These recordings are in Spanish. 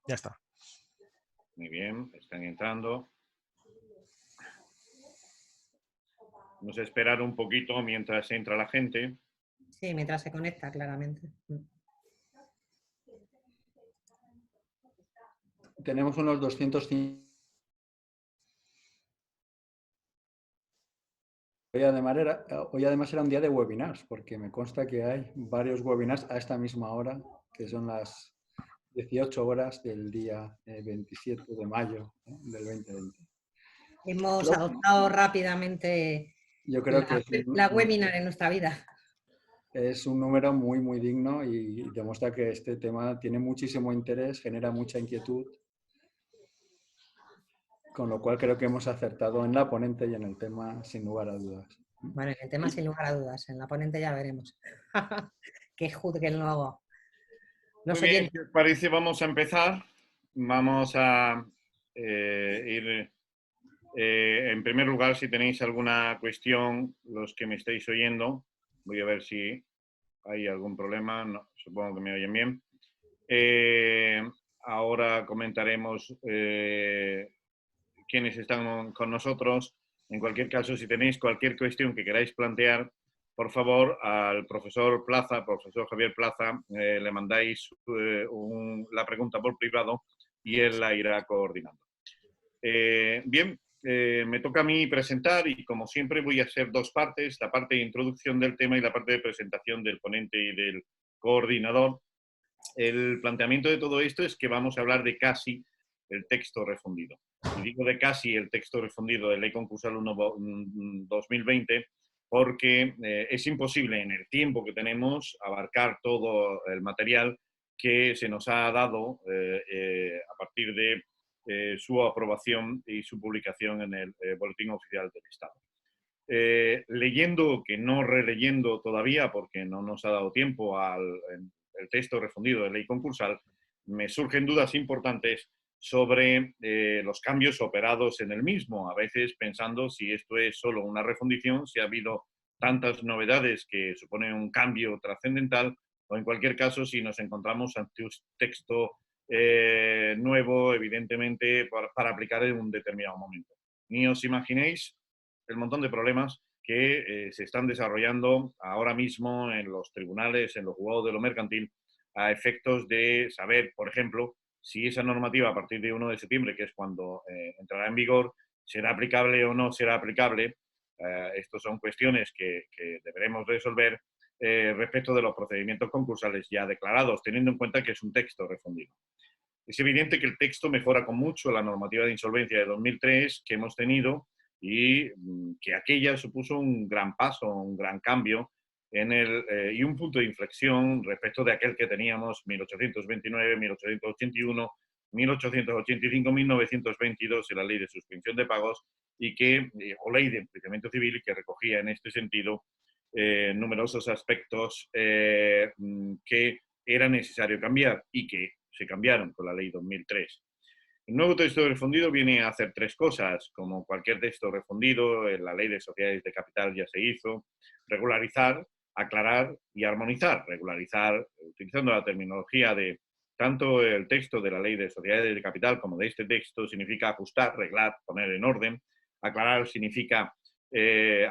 Ya está. Muy bien, están entrando. Vamos a esperar un poquito mientras entra la gente. Sí, mientras se conecta, claramente. Tenemos unos 250. Hoy además era un día de webinars, porque me consta que hay varios webinars a esta misma hora, que son las 18 horas del día 27 de mayo del 2020. Hemos Creo, adoptado rápidamente yo creo que la webinar en nuestra vida. es un número muy, muy digno y demuestra que este tema tiene muchísimo interés, genera mucha inquietud, con lo cual creo que hemos acertado en la ponente y en el tema sin lugar a dudas. Bueno, en el tema sin lugar a dudas, en la ponente ya veremos. Que juzguen luego. Muy bien, ¿qué os parece? Vamos a empezar. Vamos a ir, en primer lugar, si tenéis alguna cuestión, los que me estáis oyendo, voy a ver si hay algún problema, no, supongo que me oyen bien. Ahora comentaremos quiénes están con nosotros. En cualquier caso, si tenéis cualquier cuestión que queráis plantear, por favor, al profesor Plaza, profesor Javier Plaza, le mandáis la pregunta por privado y él la irá coordinando. Bien, me toca a mí presentar y como siempre voy a hacer dos partes, la parte de introducción del tema y la parte de presentación del ponente y del coordinador. El planteamiento de todo esto es que vamos a hablar de casi el texto refundido. Y digo de casi el texto refundido de Ley Concursal 1-2020 porque es imposible en el tiempo que tenemos abarcar todo el material que se nos ha dado a partir de su aprobación y su publicación en el Boletín Oficial del Estado. Leyendo, que no releyendo todavía, porque no nos ha dado tiempo el texto refundido de ley concursal, me surgen dudas importantes sobre los cambios operados en el mismo, a veces pensando si esto es solo una refundición, si ha habido tantas novedades que suponen un cambio trascendental, o en cualquier caso si nos encontramos ante un texto nuevo, evidentemente, para aplicar en un determinado momento. Ni os imaginéis el montón de problemas que se están desarrollando ahora mismo en los tribunales, en los juzgados de lo mercantil, a efectos de saber, por ejemplo, si esa normativa a partir de 1 de septiembre, que es cuando entrará en vigor, será aplicable o no será aplicable. Estas son cuestiones que deberemos resolver respecto de los procedimientos concursales ya declarados, teniendo en cuenta que es un texto refundido. Es evidente que el texto mejora con mucho la normativa de insolvencia de 2003 que hemos tenido y que aquella supuso un gran paso, un gran cambio y un punto de inflexión respecto de aquel que teníamos 1829, 1881, 1885, 1922 en la ley de suspensión de pagos o ley de enjuiciamiento civil que recogía en este sentido numerosos aspectos que era necesario cambiar y que se cambiaron con la ley 2003. El nuevo texto refundido viene a hacer tres cosas, como cualquier texto refundido, la ley de sociedades de capital ya se hizo: regularizar, aclarar y armonizar. Regularizar, utilizando la terminología de tanto el texto de la ley de sociedades de capital como de este texto, significa ajustar, reglar, poner en orden. Aclarar significa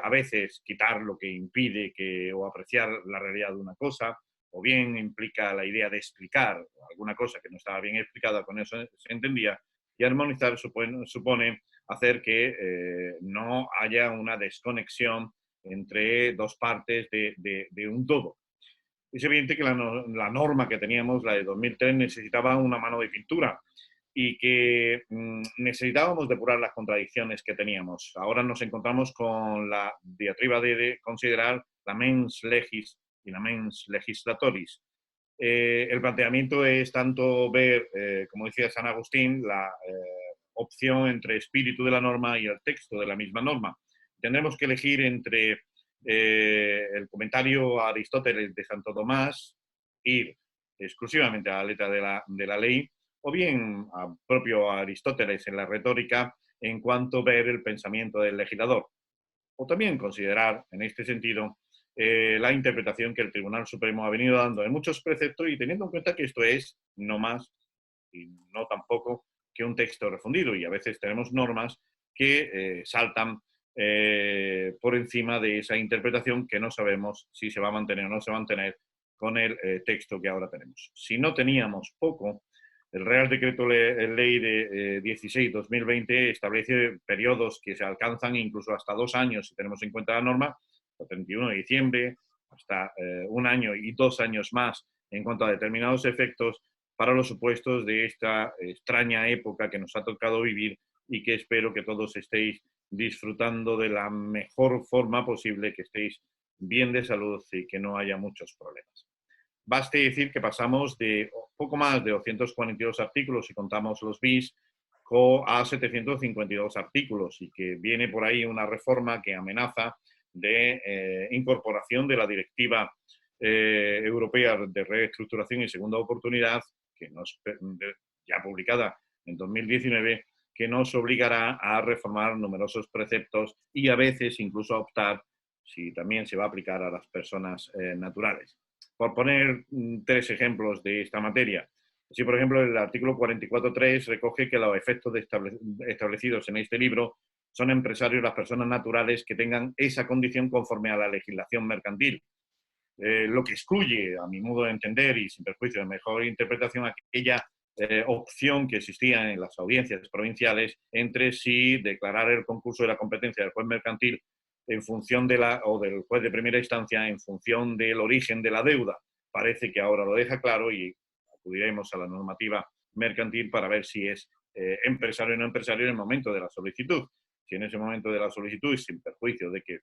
a veces quitar lo que impide o apreciar la realidad de una cosa, o bien implica la idea de explicar alguna cosa que no estaba bien explicada, con eso se entendía, y armonizar supone hacer que no haya una desconexión entre dos partes de un todo. Es evidente que la norma que teníamos, la de 2003, necesitaba una mano de pintura y que necesitábamos depurar las contradicciones que teníamos. Ahora nos encontramos con la diatriba de considerar la mens legis y la mens legislatoris. El planteamiento es tanto ver, como decía San Agustín, la opción entre espíritu de la norma y el texto de la misma norma. Tendremos que elegir entre el comentario a Aristóteles de Santo Tomás, ir exclusivamente a la letra de la ley, o bien a propio Aristóteles en la retórica en cuanto a ver el pensamiento del legislador. O también considerar, en este sentido, la interpretación que el Tribunal Supremo ha venido dando en muchos preceptos y teniendo en cuenta que esto es no más y no tampoco que un texto refundido. Y a veces tenemos normas que saltan por encima de esa interpretación que no sabemos si se va a mantener o no se va a mantener con el texto que ahora tenemos. Si no teníamos poco, el Real Decreto Ley de 16-2020 establece periodos que se alcanzan incluso hasta 2 años, si tenemos en cuenta la norma, el 31 de diciembre, hasta 1 año y 2 años más en cuanto a determinados efectos para los supuestos de esta extraña época que nos ha tocado vivir y que espero que todos estéis disfrutando de la mejor forma posible, que estéis bien de salud y que no haya muchos problemas. Baste decir que pasamos de poco más de 242 artículos, si contamos los BIS, a 752 artículos, y que viene por ahí una reforma que amenaza de incorporación de la Directiva Europea de Reestructuración y Segunda Oportunidad, que ya publicada en 2019, que nos obligará a reformar numerosos preceptos y a veces incluso a optar si también se va a aplicar a las personas naturales. Por poner 3 ejemplos de esta materia, si por ejemplo el artículo 44.3 recoge que los efectos establecidos en este libro son empresarios las personas naturales que tengan esa condición conforme a la legislación mercantil, lo que excluye, a mi modo de entender y sin perjuicio de mejor interpretación, aquella opción que existía en las audiencias provinciales entre si declarar el concurso de la competencia del juez mercantil en función o del juez de primera instancia en función del origen de la deuda. Parece que ahora lo deja claro y acudiremos a la normativa mercantil para ver si es empresario o no empresario en el momento de la solicitud. Si en ese momento de la solicitud, sin perjuicio de que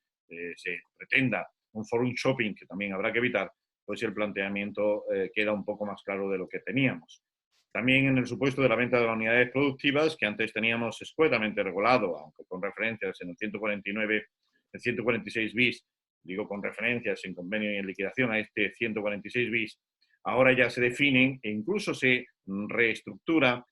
se pretenda un forum shopping, que también habrá que evitar, pues el planteamiento queda un poco más claro de lo que teníamos. También en el supuesto de la venta de las unidades productivas, que antes teníamos escuetamente regulado, aunque con referencias en el 149, el 146 bis, digo con referencias en convenio y en liquidación a este 146 bis, ahora ya se definen e incluso se reestructura,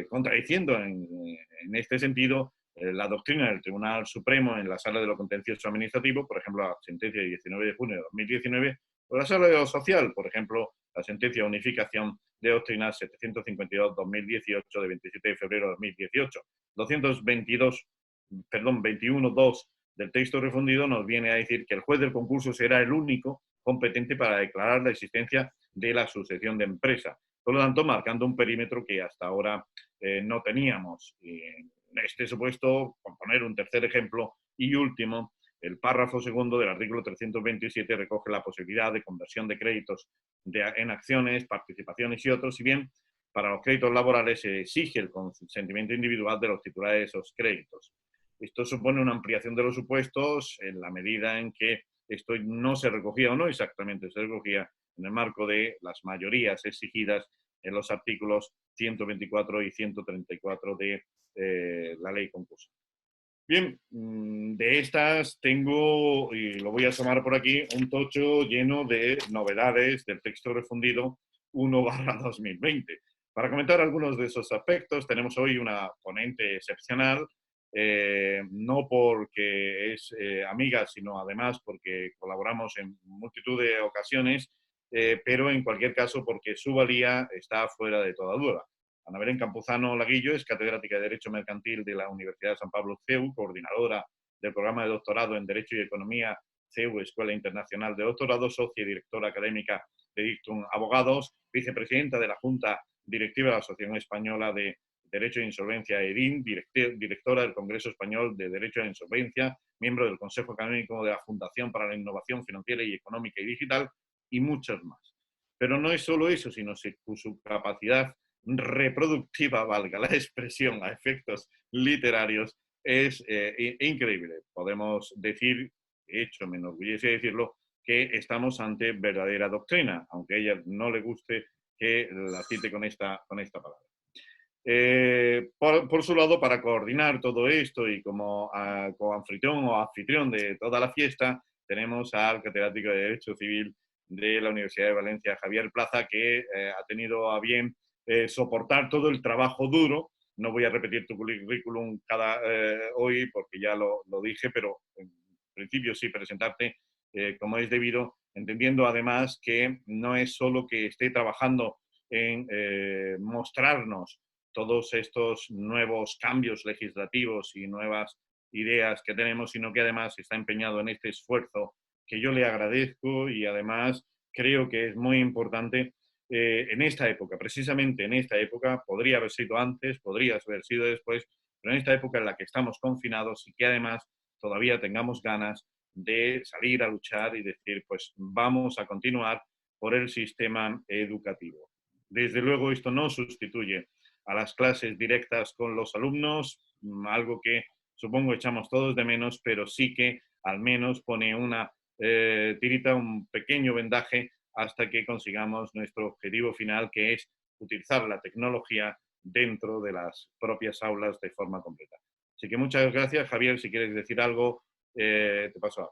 contradiciendo en este sentido la doctrina del Tribunal Supremo en la Sala de lo Contencioso Administrativo, por ejemplo, la sentencia de 19 de junio de 2019, o la Sala de lo Social, por ejemplo, la sentencia de unificación de doctrinas 752-2018 de 27 de febrero de 2018. 21.2 del texto refundido nos viene a decir que el juez del concurso será el único competente para declarar la existencia de la sucesión de empresa. Por lo tanto, marcando un perímetro que hasta ahora no teníamos. En este supuesto, por poner un tercer ejemplo y último, el párrafo segundo del artículo 327 recoge la posibilidad de conversión de créditos en acciones, participaciones y otros, si bien para los créditos laborales se exige el consentimiento individual de los titulares de esos créditos. Esto supone una ampliación de los supuestos en la medida en que esto no se recogía o no exactamente se recogía en el marco de las mayorías exigidas en los artículos 124 y 134 de la ley concurso. Bien, de estas tengo, y lo voy a asomar por aquí, un tocho lleno de novedades del texto refundido 1/2020. Para comentar algunos de esos aspectos, tenemos hoy una ponente excepcional, no porque es amiga, sino además porque colaboramos en multitud de ocasiones, pero en cualquier caso porque su valía está fuera de toda duda. Ana Belén Campuzano Laguillo es catedrática de Derecho Mercantil de la Universidad de San Pablo CEU, coordinadora del programa de doctorado en Derecho y Economía CEU, Escuela Internacional de Doctorado, socia y directora académica de Dictum Abogados, vicepresidenta de la Junta Directiva de la Asociación Española de Derecho de Insolvencia EDIN, directora del Congreso Español de Derecho de Insolvencia, miembro del Consejo Académico de la Fundación para la Innovación Financiera y Económica y Digital, y muchos más. Pero no es solo eso, sino su capacidad reproductiva, valga la expresión, a efectos literarios, es increíble. Podemos decir, de hecho me enorgullece decirlo, que estamos ante verdadera doctrina, aunque a ella no le guste que la cite con esta palabra. Por su lado, para coordinar todo esto y como coanfitrión o anfitrión de toda la fiesta, tenemos al catedrático de Derecho Civil de la Universidad de Valencia, Javier Plaza, que ha tenido a bien soportar todo el trabajo duro. No voy a repetir tu currículum hoy porque ya lo dije, pero en principio sí presentarte como es debido, entendiendo además que no es solo que esté trabajando en mostrarnos todos estos nuevos cambios legislativos y nuevas ideas que tenemos, sino que además está empeñado en este esfuerzo que yo le agradezco y además creo que es muy importante en esta época, precisamente en esta época, podría haber sido antes, podría haber sido después, pero en esta época en la que estamos confinados y que además todavía tengamos ganas de salir a luchar y decir, pues vamos a continuar por el sistema educativo. Desde luego, esto no sustituye a las clases directas con los alumnos, algo que supongo echamos todos de menos, pero sí que al menos pone una tirita, un pequeño vendaje hasta que consigamos nuestro objetivo final, que es utilizar la tecnología dentro de las propias aulas de forma completa. Así que muchas gracias, Javier. Si quieres decir algo, te paso a...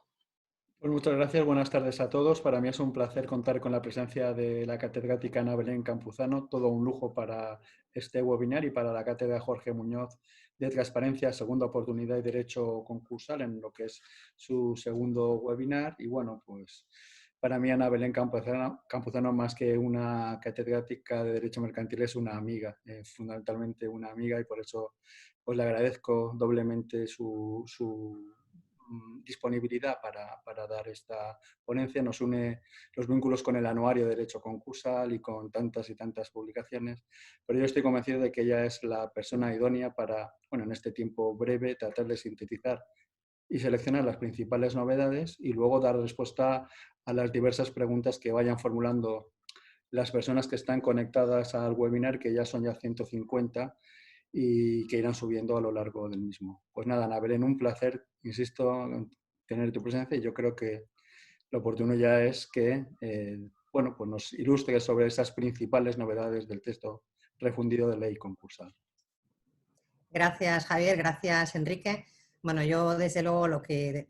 Pues muchas gracias, buenas tardes a todos. Para mí es un placer contar con la presencia de la catedrática Ana Belén Campuzano, todo un lujo para este webinar y para la cátedra Jorge Muñoz de Transparencia, Segunda Oportunidad y Derecho Concursal, en lo que es su segundo webinar. Y bueno, pues para mí Ana Belén Campuzano más que una catedrática de Derecho Mercantil, es una amiga, fundamentalmente una amiga, y por eso pues le agradezco doblemente su disponibilidad para dar esta ponencia. Nos une los vínculos con el Anuario de Derecho Concursal y con tantas y tantas publicaciones, pero yo estoy convencido de que ella es la persona idónea para, bueno, en este tiempo breve, tratar de sintetizar y seleccionar las principales novedades y luego dar respuesta a las diversas preguntas que vayan formulando las personas que están conectadas al webinar, que ya son 150, y que irán subiendo a lo largo del mismo. Pues nada, Ana Belén, un placer, insisto, tener tu presencia, y yo creo que lo oportuno ya es que bueno, pues nos ilustres sobre esas principales novedades del texto refundido de ley concursal. Gracias, Javier. Gracias, Enrique. Bueno, yo desde luego lo que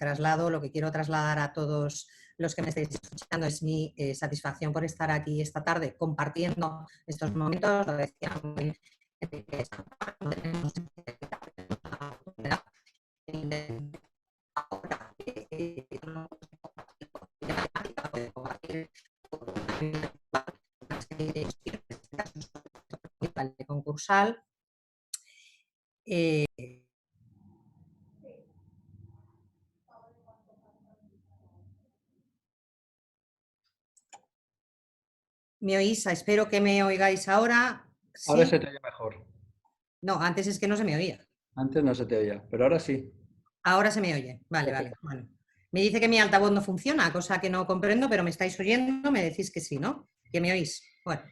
quiero trasladar a todos los que me estáis escuchando es mi satisfacción por estar aquí esta tarde compartiendo estos momentos. Lo decía muy Enrique, no tenemos ahora concursal. ¿Me oís? Espero que me oigáis ahora. Ahora ¿Sí? se te oye mejor. No, antes es que no se me oía. Antes no se te oía, pero ahora sí. Ahora se me oye. Vale, vale. Bueno. Me dice que mi altavoz no funciona, cosa que no comprendo, pero me estáis oyendo, me decís que sí, ¿no? Que me oís. Bueno,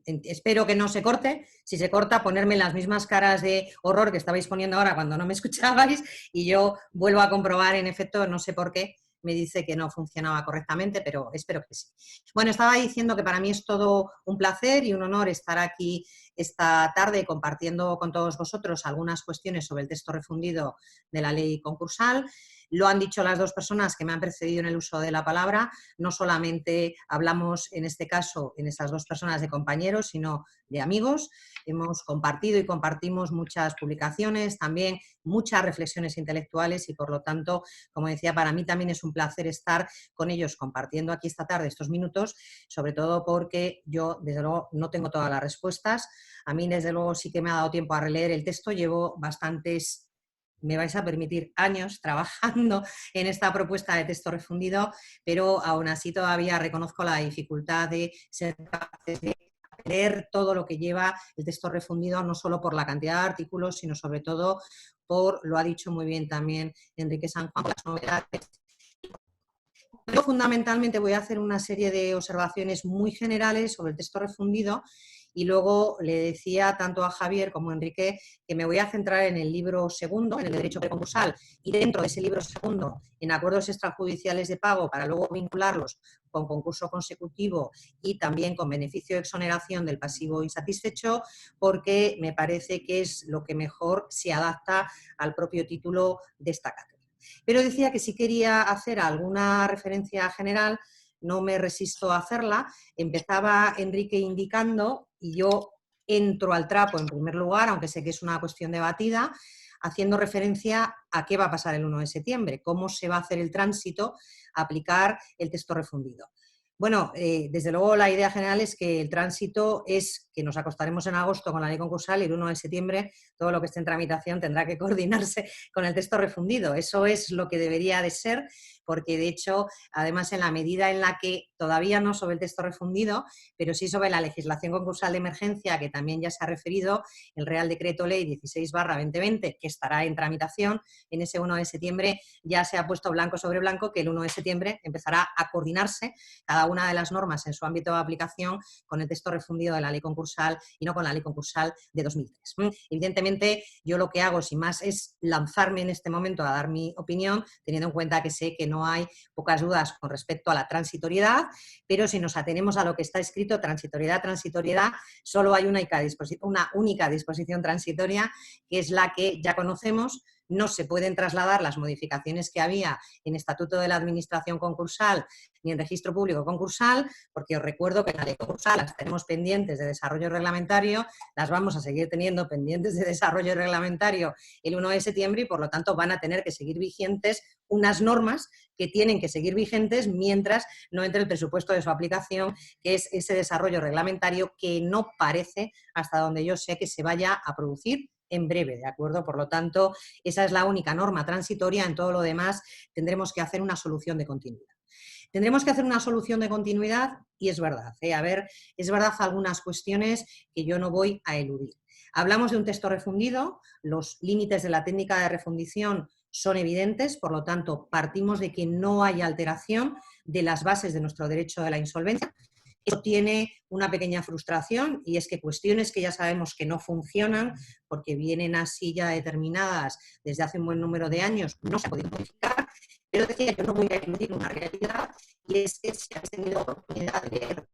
espero que no se corte. Si se corta, ponerme las mismas caras de horror que estabais poniendo ahora cuando no me escuchabais y yo vuelvo a comprobar, en efecto, no sé por qué, me dice que no funcionaba correctamente, pero espero que sí. Bueno, estaba diciendo que para mí es todo un placer y un honor estar aquí esta tarde compartiendo con todos vosotros algunas cuestiones sobre el texto refundido de la ley concursal. Lo han dicho las dos personas que me han precedido en el uso de la palabra. No solamente hablamos, en este caso, en esas dos personas de compañeros, sino de amigos. Hemos compartido y compartimos muchas publicaciones, también muchas reflexiones intelectuales y, por lo tanto, como decía, para mí también es un placer estar con ellos compartiendo aquí esta tarde estos minutos, sobre todo porque yo, desde luego, no tengo todas las respuestas. A mí, desde luego, sí que me ha dado tiempo a releer el texto. Llevo bastantes, me vais a permitir, años trabajando en esta propuesta de texto refundido, pero aún así todavía reconozco la dificultad de ser capaces de leer todo lo que lleva el texto refundido, no solo por la cantidad de artículos, sino sobre todo por, lo ha dicho muy bien también Enrique San Juan, las novedades. Yo fundamentalmente voy a hacer una serie de observaciones muy generales sobre el texto refundido y luego le decía tanto a Javier como a Enrique que me voy a centrar en el libro segundo, en el derecho preconcursal, y dentro de ese libro segundo, en acuerdos extrajudiciales de pago, para luego vincularlos con concurso consecutivo y también con beneficio de exoneración del pasivo insatisfecho, porque me parece que es lo que mejor se adapta al propio título de esta cátedra. Pero decía que si quería hacer alguna referencia general, no me resisto a hacerla. Empezaba Enrique indicando, y yo entro al trapo en primer lugar, aunque sé que es una cuestión debatida, haciendo referencia a qué va a pasar el 1 de septiembre, cómo se va a hacer el tránsito a aplicar el texto refundido. Bueno, desde luego la idea general es que el tránsito es que nos acostaremos en agosto con la ley concursal y el 1 de septiembre todo lo que esté en tramitación tendrá que coordinarse con el texto refundido. Eso es lo que debería de ser, porque de hecho, además en la medida en la que todavía no sobre el texto refundido, pero sí sobre la legislación concursal de emergencia, que también ya se ha referido, el Real Decreto Ley 16/2020, que estará en tramitación, en ese 1 de septiembre ya se ha puesto blanco sobre blanco que el 1 de septiembre empezará a coordinarse cada una de las normas en su ámbito de aplicación con el texto refundido de la ley concursal y no con la ley concursal de 2003. Evidentemente, yo lo que hago, sin más, es lanzarme en este momento a dar mi opinión, teniendo en cuenta que sé que no hay pocas dudas con respecto a la transitoriedad, pero si nos atenemos a lo que está escrito, transitoriedad, solo hay una única disposición transitoria, que es la que ya conocemos. No se pueden trasladar las modificaciones que había en Estatuto de la Administración Concursal ni en Registro Público Concursal, porque os recuerdo que en la ley concursal las tenemos pendientes de desarrollo reglamentario, las vamos a seguir teniendo pendientes de desarrollo reglamentario el 1 de septiembre y por lo tanto van a tener que seguir vigentes unas normas que tienen que seguir vigentes mientras no entre el presupuesto de su aplicación, que es ese desarrollo reglamentario que no parece, hasta donde yo sé, que se vaya a producir en breve, ¿de acuerdo? Por lo tanto, esa es la única norma transitoria. En todo lo demás tendremos que hacer una solución de continuidad. Tendremos que hacer una solución de continuidad y es verdad, a ver, es verdad algunas cuestiones que yo no voy a eludir. Hablamos de un texto refundido, los límites de la técnica de refundición son evidentes, por lo tanto, partimos de que no hay alteración de las bases de nuestro derecho de la insolvencia. Eso tiene una pequeña frustración y es que cuestiones que ya sabemos que no funcionan porque vienen así ya determinadas desde hace un buen número de años, no se ha podido modificar, pero decía, yo no voy a eludir una realidad y es que si habéis tenido oportunidad de leer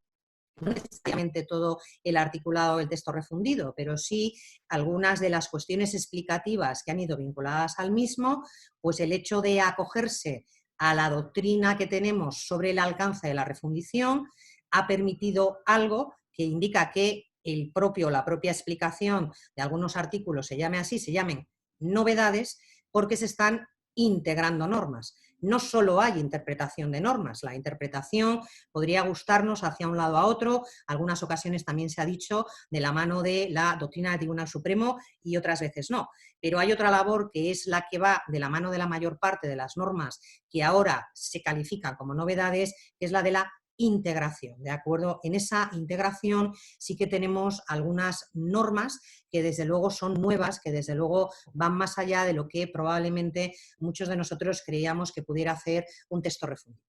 no necesariamente todo el articulado del texto refundido, pero sí algunas de las cuestiones explicativas que han ido vinculadas al mismo, pues el hecho de acogerse a la doctrina que tenemos sobre el alcance de la refundición ha permitido algo que indica que la propia explicación de algunos artículos se llame así, se llamen novedades, porque se están integrando normas. No solo hay interpretación de normas, la interpretación podría gustarnos hacia un lado a otro, algunas ocasiones también se ha dicho de la mano de la doctrina del Tribunal Supremo y otras veces no. Pero hay otra labor que es la que va de la mano de la mayor parte de las normas que ahora se califican como novedades, que es la de la integración, ¿de acuerdo? En esa integración sí que tenemos algunas normas que desde luego son nuevas, que desde luego van más allá de lo que probablemente muchos de nosotros creíamos que pudiera hacer un texto refundido.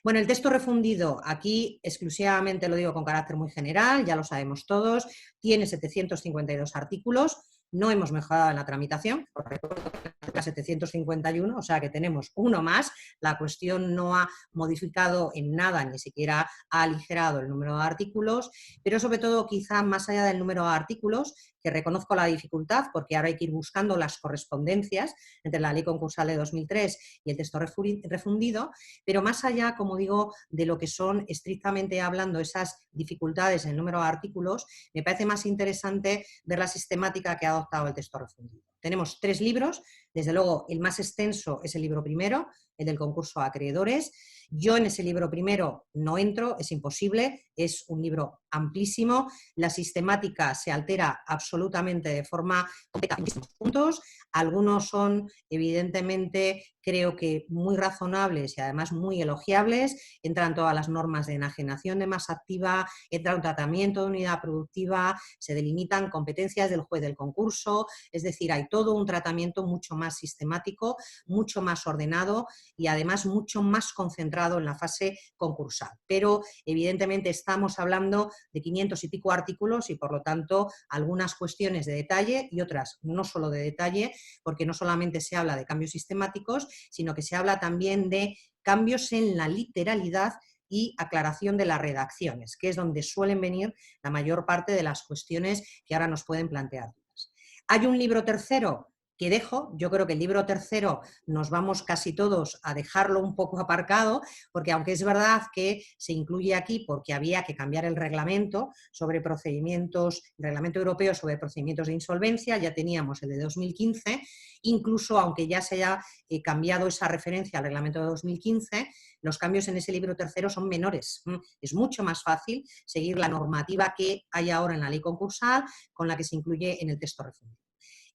Bueno, el texto refundido, aquí exclusivamente lo digo con carácter muy general, ya lo sabemos todos, tiene 752 artículos, no hemos mejorado en la tramitación, os recuerdo que 751, o sea que tenemos uno más, la cuestión no ha modificado en nada, ni siquiera ha aligerado el número de artículos, pero sobre todo quizá más allá del número de artículos, que reconozco la dificultad porque ahora hay que ir buscando las correspondencias entre la ley concursal de 2003 y el texto refundido, pero más allá, como digo, de lo que son estrictamente hablando esas dificultades en el número de artículos, me parece más interesante ver la sistemática que ha adoptado el texto refundido. Tenemos 3 libros, desde luego el más extenso es el libro primero, el del concurso a acreedores. Yo en ese libro primero no entro, es imposible, es un libro amplísimo, la sistemática se altera absolutamente de forma completa en muchísimos puntos, algunos son evidentemente creo que muy razonables y además muy elogiables, entran todas las normas de enajenación de masa activa, entra un tratamiento de unidad productiva, se delimitan competencias del juez del concurso, es decir, hay todo un tratamiento mucho más sistemático, mucho más ordenado y además mucho más concentrado en la fase concursal. Pero evidentemente estamos hablando de 500 y pico artículos y por lo tanto algunas cuestiones de detalle y otras no solo de detalle, porque no solamente se habla de cambios sistemáticos, sino que se habla también de cambios en la literalidad y aclaración de las redacciones, que es donde suelen venir la mayor parte de las cuestiones que ahora nos pueden plantear dudas. ¿Hay un libro tercero? que dejo. Yo creo que el libro tercero nos vamos casi todos a dejarlo un poco aparcado, porque aunque es verdad que se incluye aquí porque había que cambiar el reglamento sobre procedimientos, el reglamento europeo sobre procedimientos de insolvencia, ya teníamos el de 2015, incluso aunque ya se haya cambiado esa referencia al reglamento de 2015, los cambios en ese libro tercero son menores. Es mucho más fácil seguir la normativa que hay ahora en la ley concursal con la que se incluye en el texto refundido.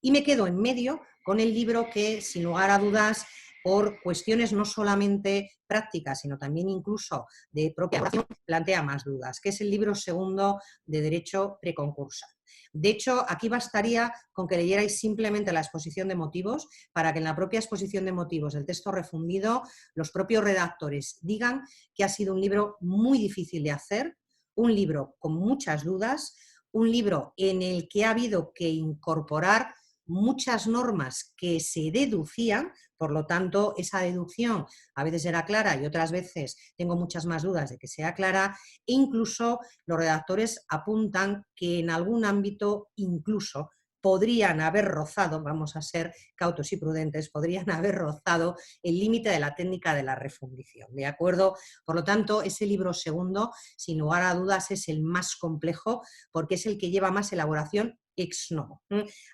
Y me quedo en medio con el libro que, sin lugar a dudas, por cuestiones no solamente prácticas, sino también incluso de propia formación, plantea más dudas, que es el libro segundo de Derecho Preconcursal. De hecho, aquí bastaría con que leyerais simplemente la exposición de motivos para que en la propia exposición de motivos del texto refundido los propios redactores digan que ha sido un libro muy difícil de hacer, un libro con muchas dudas, un libro en el que ha habido que incorporar muchas normas que se deducían, por lo tanto, esa deducción a veces era clara y otras veces tengo muchas más dudas de que sea clara, e incluso los redactores apuntan que en algún ámbito incluso podrían haber rozado, vamos a ser cautos y prudentes, podrían haber rozado el límite de la técnica de la refundición, ¿de acuerdo? Por lo tanto, ese libro segundo, sin lugar a dudas, es el más complejo porque es el que lleva más elaboración ex novo.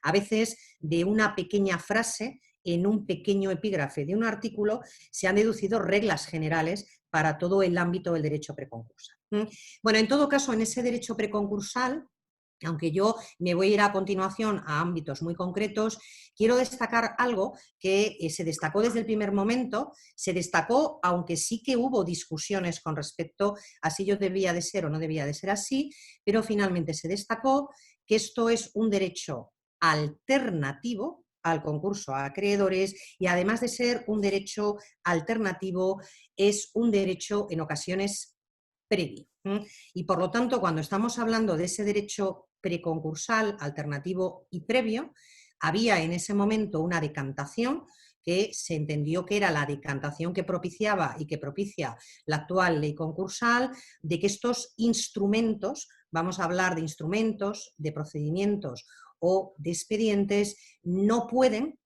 A veces de una pequeña frase en un pequeño epígrafe de un artículo se han deducido reglas generales para todo el ámbito del derecho preconcursal. Bueno, en todo caso, en ese derecho preconcursal, aunque yo me voy a ir a continuación a ámbitos muy concretos, quiero destacar algo que se destacó desde el primer momento, se destacó, aunque sí que hubo discusiones con respecto a si yo debía de ser o no debía de ser así, pero finalmente se destacó que esto es un derecho alternativo al concurso a acreedores y además de ser un derecho alternativo, es un derecho en ocasiones previo. Y por lo tanto, cuando estamos hablando de ese derecho preconcursal, alternativo y previo, había en ese momento una decantación que se entendió que era la decantación que propiciaba y que propicia la actual ley concursal, de que estos instrumentos, vamos a hablar de instrumentos, de procedimientos o de expedientes, no pueden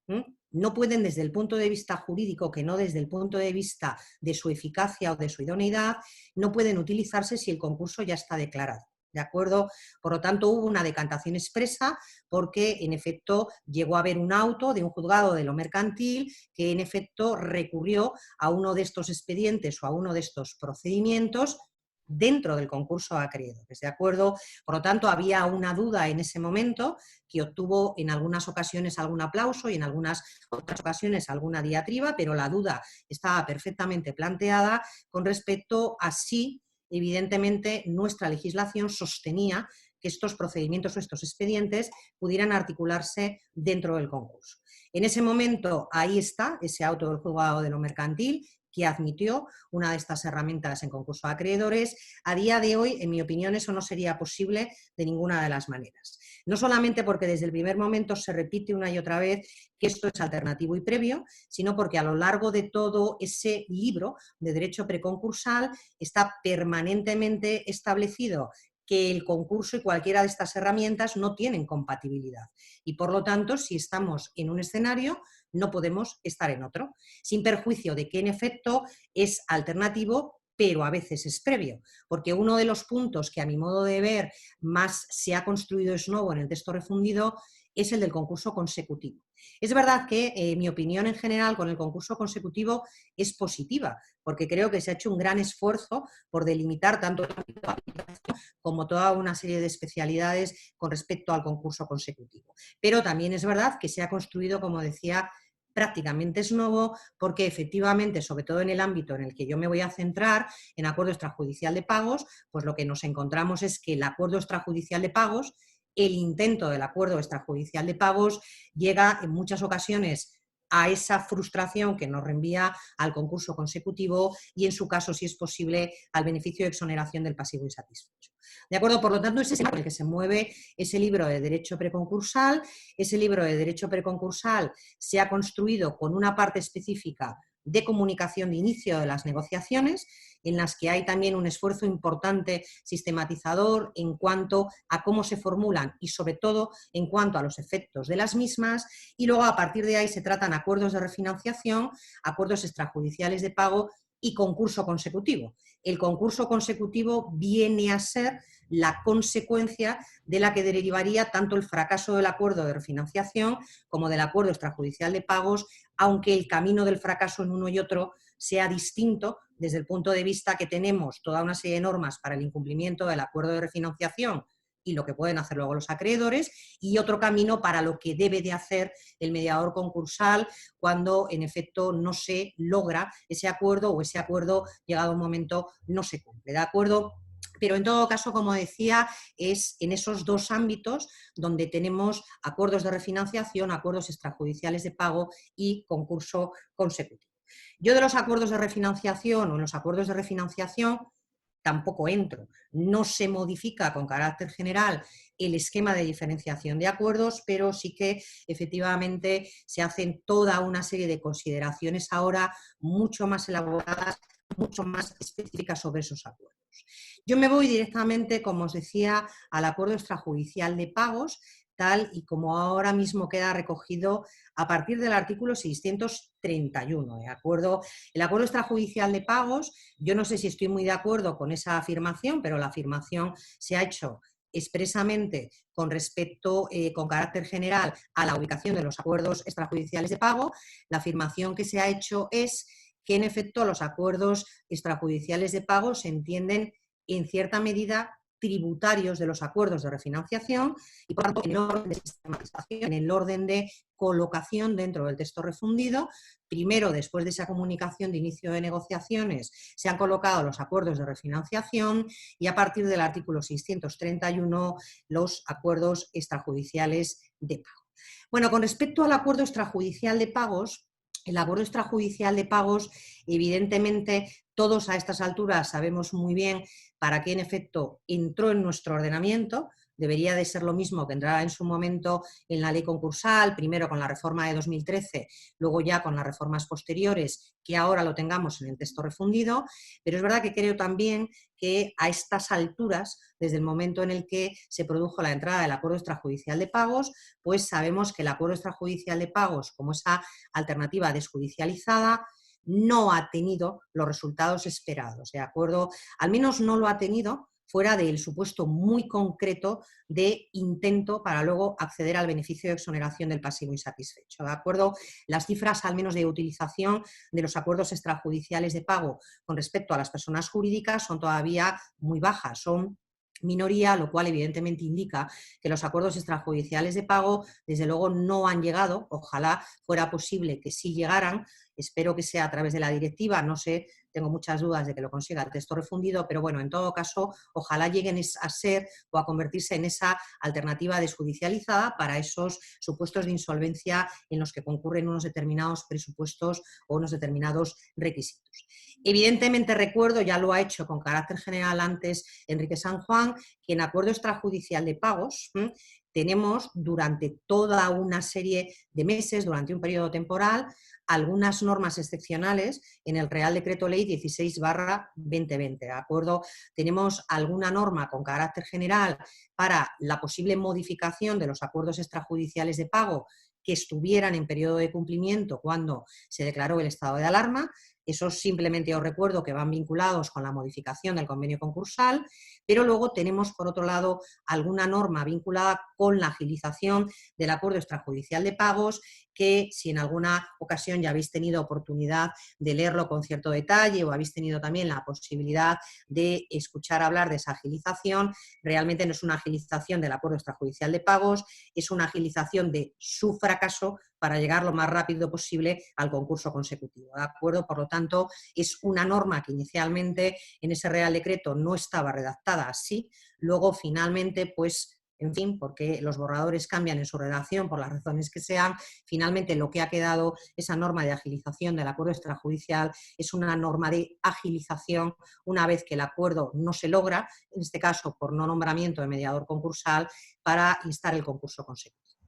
desde el punto de vista jurídico, que no desde el punto de vista de su eficacia o de su idoneidad, no pueden utilizarse si el concurso ya está declarado. ¿De acuerdo? Por lo tanto, hubo una decantación expresa porque, en efecto, llegó a haber un auto de un juzgado de lo mercantil que, en efecto, recurrió a uno de estos expedientes o a uno de estos procedimientos dentro del concurso a acreedores, ¿de acuerdo? Por lo tanto, había una duda en ese momento que obtuvo en algunas ocasiones algún aplauso y en algunas otras ocasiones alguna diatriba, pero la duda estaba perfectamente planteada con respecto a si, evidentemente, nuestra legislación sostenía que estos procedimientos o estos expedientes pudieran articularse dentro del concurso. En ese momento, ahí está ese auto del juzgado de lo mercantil que admitió una de estas herramientas en concurso a acreedores. A día de hoy, en mi opinión, eso no sería posible de ninguna de las maneras. No solamente porque desde el primer momento se repite una y otra vez que esto es alternativo y previo, sino porque a lo largo de todo ese libro de derecho preconcursal está permanentemente establecido que el concurso y cualquiera de estas herramientas no tienen compatibilidad. Y por lo tanto, si estamos en un escenario, no podemos estar en otro, sin perjuicio de que en efecto es alternativo, pero a veces es previo, porque uno de los puntos que a mi modo de ver más se ha construido ex novo en el texto refundido es el del concurso consecutivo. Es verdad que mi opinión en general con el concurso consecutivo es positiva, porque creo que se ha hecho un gran esfuerzo por delimitar tanto el ámbito de aplicación como toda una serie de especialidades con respecto al concurso consecutivo. Pero también es verdad que se ha construido, como decía, prácticamente ex novo, porque efectivamente, sobre todo en el ámbito en el que yo me voy a centrar, en acuerdo extrajudicial de pagos, pues lo que nos encontramos es que el acuerdo extrajudicial de pagos, el intento del acuerdo extrajudicial de pagos, llega en muchas ocasiones a esa frustración que nos reenvía al concurso consecutivo y, en su caso, si es posible, al beneficio de exoneración del pasivo insatisfecho. ¿De acuerdo? Por lo tanto, ese es el que se mueve ese libro de derecho preconcursal. Ese libro de derecho preconcursal se ha construido con una parte específica de comunicación de inicio de las negociaciones en las que hay también un esfuerzo importante sistematizador en cuanto a cómo se formulan y sobre todo en cuanto a los efectos de las mismas, y luego a partir de ahí se tratan acuerdos de refinanciación, acuerdos extrajudiciales de pago y concurso consecutivo. El concurso consecutivo viene a ser la consecuencia de la que derivaría tanto el fracaso del acuerdo de refinanciación como del acuerdo extrajudicial de pagos, aunque el camino del fracaso en uno y otro sea distinto desde el punto de vista que tenemos toda una serie de normas para el incumplimiento del acuerdo de refinanciación y lo que pueden hacer luego los acreedores, y otro camino para lo que debe de hacer el mediador concursal cuando en efecto no se logra ese acuerdo o ese acuerdo llegado un momento no se cumple, ¿de acuerdo? Pero en todo caso, como decía, es en esos dos ámbitos donde tenemos acuerdos de refinanciación, acuerdos extrajudiciales de pago y concurso consecutivo. Yo de los acuerdos de refinanciación o en los acuerdos de refinanciación tampoco entro. No se modifica con carácter general el esquema de diferenciación de acuerdos, pero sí que efectivamente se hacen toda una serie de consideraciones ahora mucho más elaboradas, mucho más específicas sobre esos acuerdos. Yo me voy directamente, como os decía, al acuerdo extrajudicial de pagos, tal y como ahora mismo queda recogido a partir del artículo 631, ¿de acuerdo? El acuerdo extrajudicial de pagos, yo no sé si estoy muy de acuerdo con esa afirmación, pero la afirmación se ha hecho expresamente con respecto, con carácter general, a la ubicación de los acuerdos extrajudiciales de pago. La afirmación que se ha hecho es que, en efecto, los acuerdos extrajudiciales de pago se entienden en cierta medida tributarios de los acuerdos de refinanciación y, por tanto, en el orden de sistematización, en el orden de colocación dentro del texto refundido. Primero, después de esa comunicación de inicio de negociaciones, se han colocado los acuerdos de refinanciación y a partir del artículo 631 los acuerdos extrajudiciales de pago. Bueno, con respecto al acuerdo extrajudicial de pagos, el acuerdo extrajudicial de pagos, evidentemente, todos a estas alturas sabemos muy bien para qué en efecto entró en nuestro ordenamiento. Debería de ser lo mismo que entrara en su momento en la ley concursal, primero con la reforma de 2013, luego ya con las reformas posteriores, que ahora lo tengamos en el texto refundido, pero es verdad que creo también que a estas alturas, desde el momento en el que se produjo la entrada del acuerdo extrajudicial de pagos, pues sabemos que el acuerdo extrajudicial de pagos, como esa alternativa desjudicializada, no ha tenido los resultados esperados, ¿de acuerdo? Al menos no lo ha tenido fuera del supuesto muy concreto de intento para luego acceder al beneficio de exoneración del pasivo insatisfecho, ¿de acuerdo? Las cifras, al menos de utilización de los acuerdos extrajudiciales de pago con respecto a las personas jurídicas, son todavía muy bajas, son minoría, lo cual evidentemente indica que los acuerdos extrajudiciales de pago desde luego no han llegado. Ojalá fuera posible que sí llegaran, espero que sea a través de la directiva, no sé, tengo muchas dudas de que lo consiga el texto refundido, pero bueno, en todo caso, ojalá lleguen a ser o a convertirse en esa alternativa desjudicializada para esos supuestos de insolvencia en los que concurren unos determinados presupuestos o unos determinados requisitos. Evidentemente recuerdo, ya lo ha hecho con carácter general antes Enrique San Juan, que en acuerdo extrajudicial de pagos tenemos durante toda una serie de meses, durante un periodo temporal, algunas normas excepcionales en el Real Decreto Ley 16/2020, ¿de acuerdo? Tenemos alguna norma con carácter general para la posible modificación de los acuerdos extrajudiciales de pago que estuvieran en periodo de cumplimiento cuando se declaró el estado de alarma. Esos simplemente os recuerdo que van vinculados con la modificación del convenio concursal, pero luego tenemos, por otro lado, alguna norma vinculada con la agilización del acuerdo extrajudicial de pagos, que si en alguna ocasión ya habéis tenido oportunidad de leerlo con cierto detalle o habéis tenido también la posibilidad de escuchar hablar de esa agilización, realmente no es una agilización del acuerdo extrajudicial de pagos, es una agilización de su fracaso para llegar lo más rápido posible al concurso consecutivo, ¿de acuerdo? Por lo tanto, es una norma que inicialmente en ese Real Decreto no estaba redactada así, luego finalmente, pues, en fin, porque los borradores cambian en su redacción por las razones que sean, finalmente lo que ha quedado, esa norma de agilización del acuerdo extrajudicial, es una norma de agilización una vez que el acuerdo no se logra, en este caso por no nombramiento de mediador concursal, para instar el concurso consecutivo.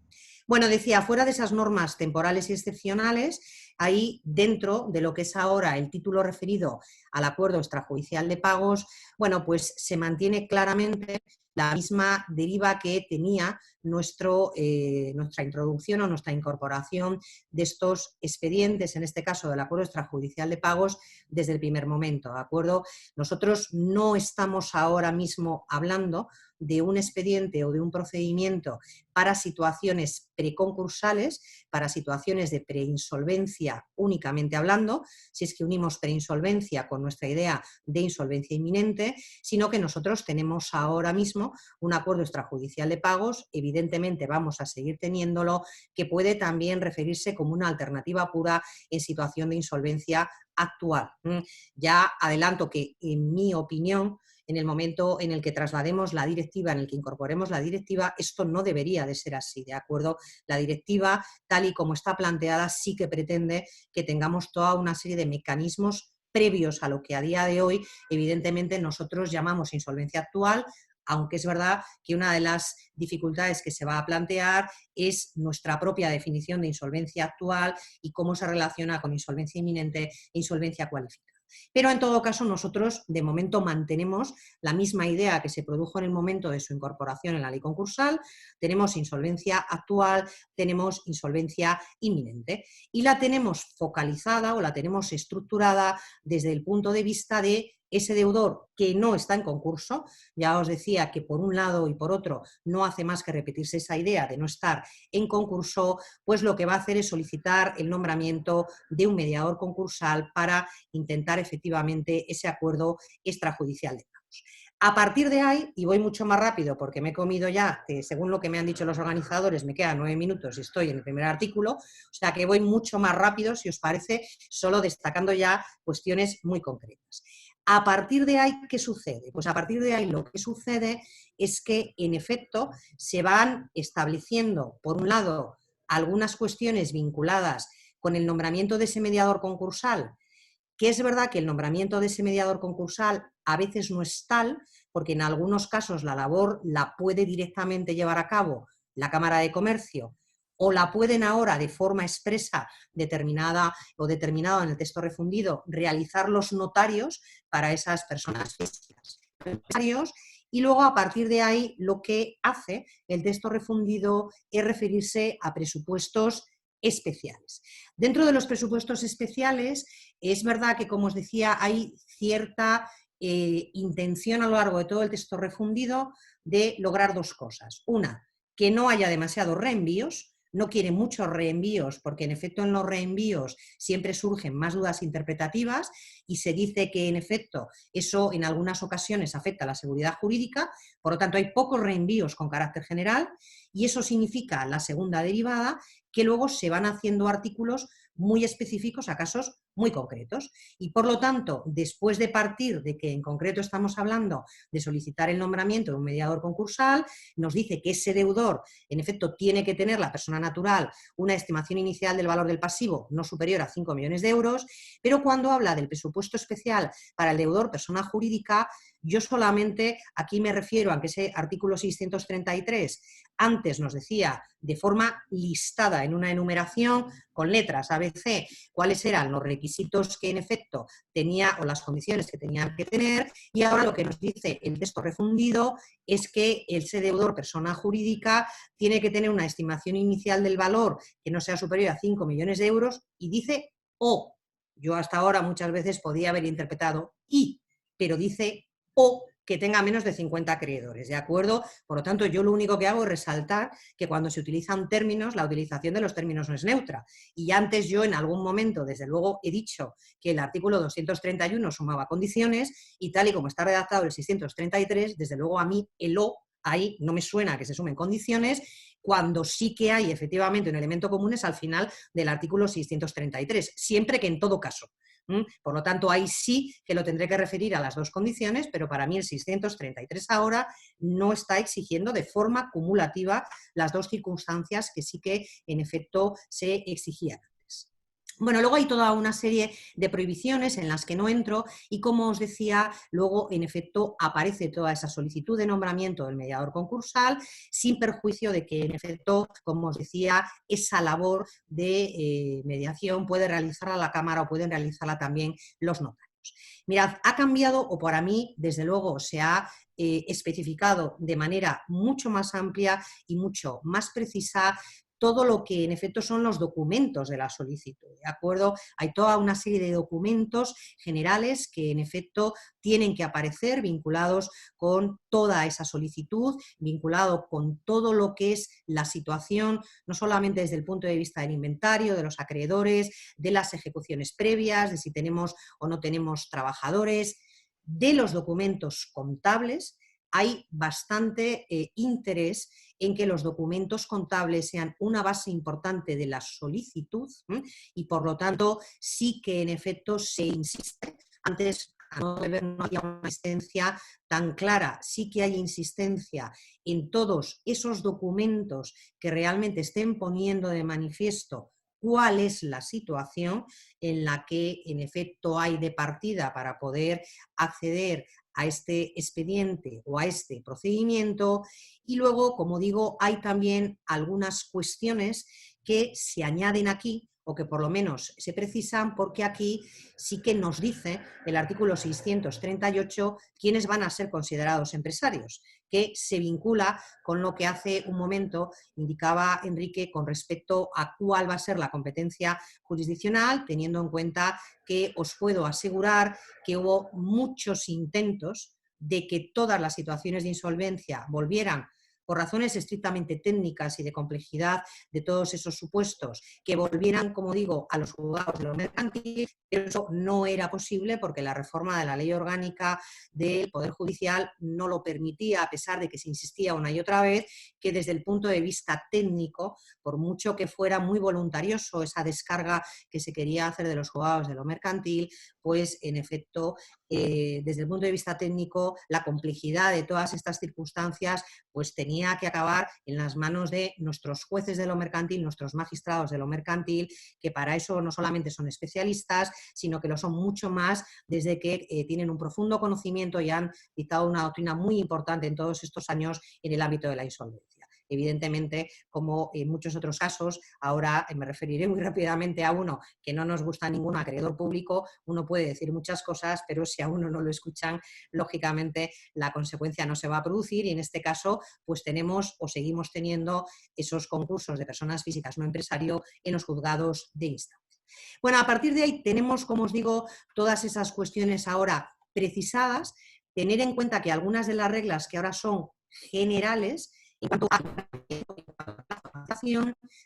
Bueno, decía, fuera de esas normas temporales y excepcionales, ahí dentro de lo que es ahora el título referido al acuerdo extrajudicial de pagos, bueno, pues se mantiene claramente la misma deriva que tenía nuestra introducción o nuestra incorporación de estos expedientes, en este caso del acuerdo extrajudicial de pagos, desde el primer momento, ¿de acuerdo? Nosotros no estamos ahora mismo hablando de un expediente o de un procedimiento para situaciones preconcursales, para situaciones de preinsolvencia únicamente hablando, si es que unimos preinsolvencia con nuestra idea de insolvencia inminente, sino que nosotros tenemos ahora mismo un acuerdo extrajudicial de pagos, evidentemente vamos a seguir teniéndolo, que puede también referirse como una alternativa pura en situación de insolvencia actual. Ya adelanto que, en mi opinión, en el momento en el que traslademos la directiva, en el que incorporemos la directiva, esto no debería de ser así, ¿de acuerdo? La directiva, tal y como está planteada, sí que pretende que tengamos toda una serie de mecanismos previos a lo que a día de hoy, evidentemente, nosotros llamamos insolvencia actual, aunque es verdad que una de las dificultades que se va a plantear es nuestra propia definición de insolvencia actual y cómo se relaciona con insolvencia inminente e insolvencia cualificada. Pero en todo caso nosotros de momento mantenemos la misma idea que se produjo en el momento de su incorporación en la ley concursal, tenemos insolvencia actual, tenemos insolvencia inminente y la tenemos focalizada o la tenemos estructurada desde el punto de vista de ese deudor que no está en concurso. Ya os decía que por un lado y por otro no hace más que repetirse esa idea de no estar en concurso, pues lo que va a hacer es solicitar el nombramiento de un mediador concursal para intentar efectivamente ese acuerdo extrajudicial de pagos. A partir de ahí, y voy mucho más rápido porque me he comido ya, según lo que me han dicho los organizadores, me quedan 9 minutos y estoy en el primer artículo, o sea que voy mucho más rápido, si os parece, solo destacando ya cuestiones muy concretas. A partir de ahí, ¿qué sucede? Pues a partir de ahí lo que sucede es que, en efecto, se van estableciendo, por un lado, algunas cuestiones vinculadas con el nombramiento de ese mediador concursal, que es verdad que el nombramiento de ese mediador concursal a veces no es tal, porque en algunos casos la labor la puede directamente llevar a cabo la Cámara de Comercio, o la pueden ahora de forma expresa determinada o determinado en el texto refundido realizar los notarios para esas personas físicas. Y luego, a partir de ahí, lo que hace el texto refundido es referirse a presupuestos especiales. Dentro de los presupuestos especiales, es verdad que, como os decía, hay cierta intención a lo largo de todo el texto refundido de lograr dos cosas. Una, que no haya demasiados reenvíos. No quiere muchos reenvíos porque, en efecto, en los reenvíos siempre surgen más dudas interpretativas y se dice que, en efecto, eso en algunas ocasiones afecta a la seguridad jurídica. Por lo tanto, hay pocos reenvíos con carácter general y eso significa, la segunda derivada, que luego se van haciendo artículos muy específicos a casos muy concretos. Y, por lo tanto, después de partir de que en concreto estamos hablando de solicitar el nombramiento de un mediador concursal, nos dice que ese deudor, en efecto, tiene que tener, la persona natural, una estimación inicial del valor del pasivo no superior a 5 millones de euros, pero cuando habla del presupuesto especial para el deudor persona jurídica, yo solamente aquí me refiero a que ese artículo 633 antes nos decía de forma listada en una enumeración con letras ABC cuáles eran los requisitos que en efecto tenía o las condiciones que tenían que tener, y ahora lo que nos dice el texto refundido es que ese deudor persona jurídica tiene que tener una estimación inicial del valor que no sea superior a 5 millones de euros y dice o. Yo hasta ahora muchas veces podía haber interpretado y, pero dice o que tenga menos de 50 acreedores, ¿de acuerdo? Por lo tanto, yo lo único que hago es resaltar que cuando se utilizan términos, la utilización de los términos no es neutra. Y antes yo en algún momento, desde luego, he dicho que el artículo 231 sumaba condiciones y tal y como está redactado el 633, desde luego a mí el o ahí no me suena que se sumen condiciones, cuando sí que hay efectivamente un elemento común es al final del artículo 633, siempre que en todo caso. Por lo tanto, ahí sí que lo tendré que referir a las dos condiciones, pero para mí el 633 ahora no está exigiendo de forma cumulativa las dos circunstancias que sí que en efecto se exigían. Bueno, luego hay toda una serie de prohibiciones en las que no entro y, como os decía, luego en efecto aparece toda esa solicitud de nombramiento del mediador concursal sin perjuicio de que en efecto, como os decía, esa labor de mediación puede realizarla la Cámara o pueden realizarla también los notarios. documentos. Mirad, ha cambiado, o para mí, desde luego, se ha especificado de manera mucho más amplia y mucho más precisa todo lo que en efecto son los documentos de la solicitud, ¿de acuerdo? Hay toda una serie de documentos generales que en efecto tienen que aparecer vinculados con toda esa solicitud, vinculado con todo lo que es la situación, no solamente desde el punto de vista del inventario, de los acreedores, de las ejecuciones previas, de si tenemos o no tenemos trabajadores, de los documentos contables. Hay bastante interés en que los documentos contables sean una base importante de la solicitud y, por lo tanto, sí que en efecto se insiste. Antes no había una insistencia tan clara, sí que hay insistencia en todos esos documentos que realmente estén poniendo de manifiesto cuál es la situación en la que en efecto hay de partida para poder acceder a este expediente o a este procedimiento. Y luego, como digo, hay también algunas cuestiones que se añaden aquí o que por lo menos se precisan, porque aquí sí que nos dice el artículo 638 quiénes van a ser considerados empresarios, que se vincula con lo que hace un momento indicaba Enrique con respecto a cuál va a ser la competencia jurisdiccional, teniendo en cuenta que os puedo asegurar que hubo muchos intentos de que todas las situaciones de insolvencia volvieran, por razones estrictamente técnicas y de complejidad de todos esos supuestos, que volvieran, como digo, a los juzgados de lo mercantil, pero eso no era posible porque la reforma de la ley orgánica del Poder Judicial no lo permitía, a pesar de que se insistía una y otra vez que desde el punto de vista técnico, por mucho que fuera muy voluntarioso esa descarga que se quería hacer de los juzgados de lo mercantil, pues en efecto, desde el punto de vista técnico, la complejidad de todas estas circunstancias pues tenía que acabar en las manos de nuestros jueces de lo mercantil, nuestros magistrados de lo mercantil, que para eso no solamente son especialistas, sino que lo son mucho más desde que tienen un profundo conocimiento y han dictado una doctrina muy importante en todos estos años en el ámbito de la insolvencia. Evidentemente, como en muchos otros casos, ahora me referiré muy rápidamente a uno que no nos gusta a ningún acreedor público. Uno puede decir muchas cosas, pero si a uno no lo escuchan, lógicamente la consecuencia no se va a producir, y en este caso pues tenemos o seguimos teniendo esos concursos de personas físicas no empresario en los juzgados de instancia. Bueno, a partir de ahí tenemos, como os digo, todas esas cuestiones ahora precisadas. Tener en cuenta que algunas de las reglas que ahora son generales en cuanto a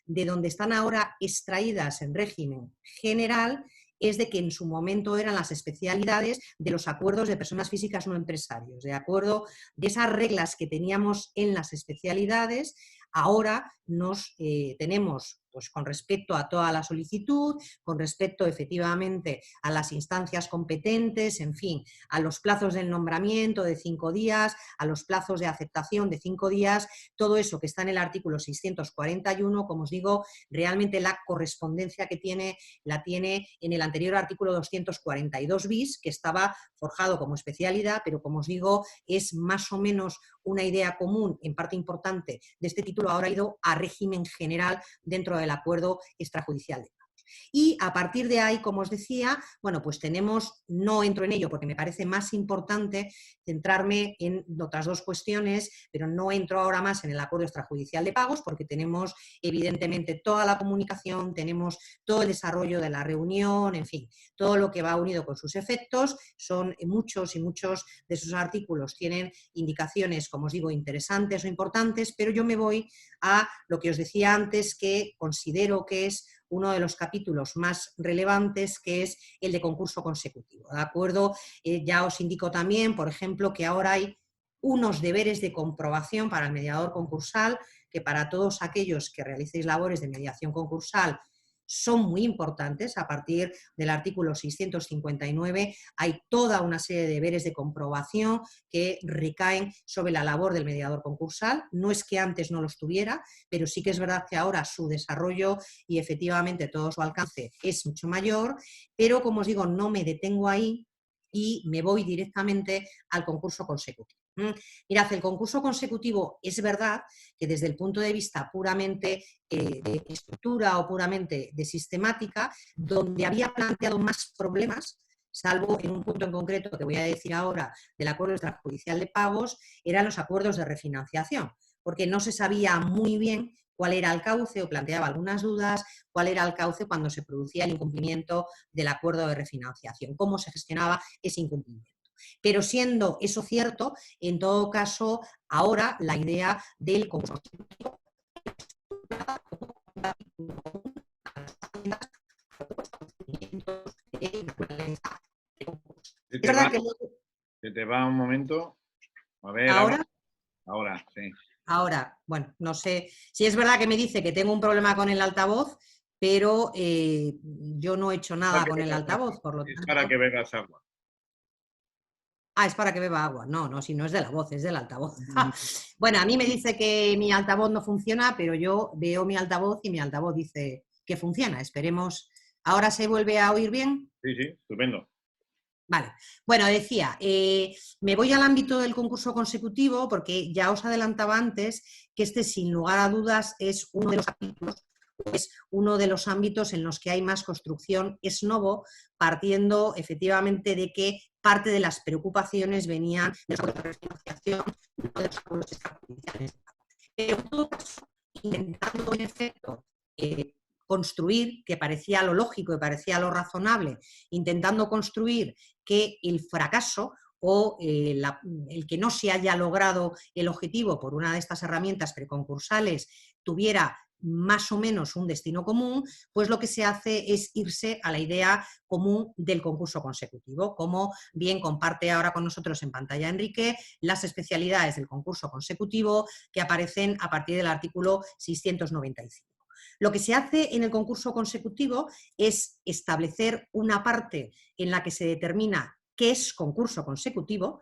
de donde están ahora extraídas en régimen general, es de que en su momento eran las especialidades de los acuerdos de personas físicas no empresarios. De acuerdo de esas reglas que teníamos en las especialidades, ahora nos tenemos pues, con respecto a toda la solicitud, con respecto efectivamente a las instancias competentes, en fin, a los plazos del nombramiento de 5 días, a los plazos de aceptación de 5 días, todo eso que está en el artículo 641, como os digo, realmente la correspondencia que tiene, la tiene en el anterior artículo 242 bis, que estaba forjado como especialidad, pero como os digo, es más o menos una idea común, en parte importante, de este título ahora ha ido a régimen general dentro del acuerdo extrajudicial de pagos. Y a partir de ahí, como os decía, bueno, pues tenemos, no entro en ello porque me parece más importante centrarme en otras dos cuestiones, pero no entro ahora más en el acuerdo extrajudicial de pagos porque tenemos evidentemente toda la comunicación, tenemos todo el desarrollo de la reunión, en fin, todo lo que va unido con sus efectos. Son muchos y muchos de sus artículos tienen indicaciones, como os digo, interesantes o importantes, pero yo me voy a lo que os decía antes, que considero que es uno de los capítulos más relevantes, que es el de concurso consecutivo. ¿De acuerdo? Ya os indico también, por ejemplo, que ahora hay unos deberes de comprobación para el mediador concursal, que para todos aquellos que realicéis labores de mediación concursal son muy importantes. A partir del artículo 659 hay toda una serie de deberes de comprobación que recaen sobre la labor del mediador concursal. No es que antes no los tuviera, pero sí que es verdad que ahora su desarrollo y efectivamente todo su alcance es mucho mayor, pero como os digo, no me detengo ahí y me voy directamente al concurso consecutivo. Mirad, el concurso consecutivo es verdad que desde el punto de vista puramente de estructura o puramente de sistemática, donde había planteado más problemas salvo en un punto en concreto que voy a decir ahora del acuerdo extrajudicial de pagos, eran los acuerdos de refinanciación, porque no se sabía muy bien cuál era el cauce, o planteaba algunas dudas, cuál era el cauce cuando se producía el incumplimiento del acuerdo de refinanciación, cómo se gestionaba ese incumplimiento. Pero siendo eso cierto, en todo caso, ahora la idea del concurso constitutivo Se es te verdad va, que se te va un momento. A ver, ahora, ahora, sí. ahora, bueno, no sé si es verdad que me dice que tengo un problema con el altavoz, pero yo no he hecho nada con el altavoz, por lo Es tanto... para que bebas agua. Ah, es para que beba agua. No, no, si no es de la voz, es del altavoz. Bueno, a mí me dice que mi altavoz no funciona, pero yo veo mi altavoz y mi altavoz dice que funciona. Esperemos. ¿Ahora se vuelve a oír bien? Sí, sí, estupendo. Vale. Bueno, decía, me voy al ámbito del concurso consecutivo porque ya os adelantaba antes que este, sin lugar a dudas, es uno de los capítulos, es uno de los ámbitos en los que hay más construcción ex novo, partiendo efectivamente de que parte de las preocupaciones venían de la refinanciación, no de los acuerdos extrajudiciales. Pero en todo caso, intentando en efecto construir, que parecía lo lógico y parecía lo razonable, intentando construir que el fracaso o el que no se haya logrado el objetivo por una de estas herramientas preconcursales tuviera más o menos un destino común, pues lo que se hace es irse a la idea común del concurso consecutivo, como bien comparte ahora con nosotros en pantalla Enrique, las especialidades del concurso consecutivo que aparecen a partir del artículo 695. Lo que se hace en el concurso consecutivo es establecer una parte en la que se determina qué es concurso consecutivo,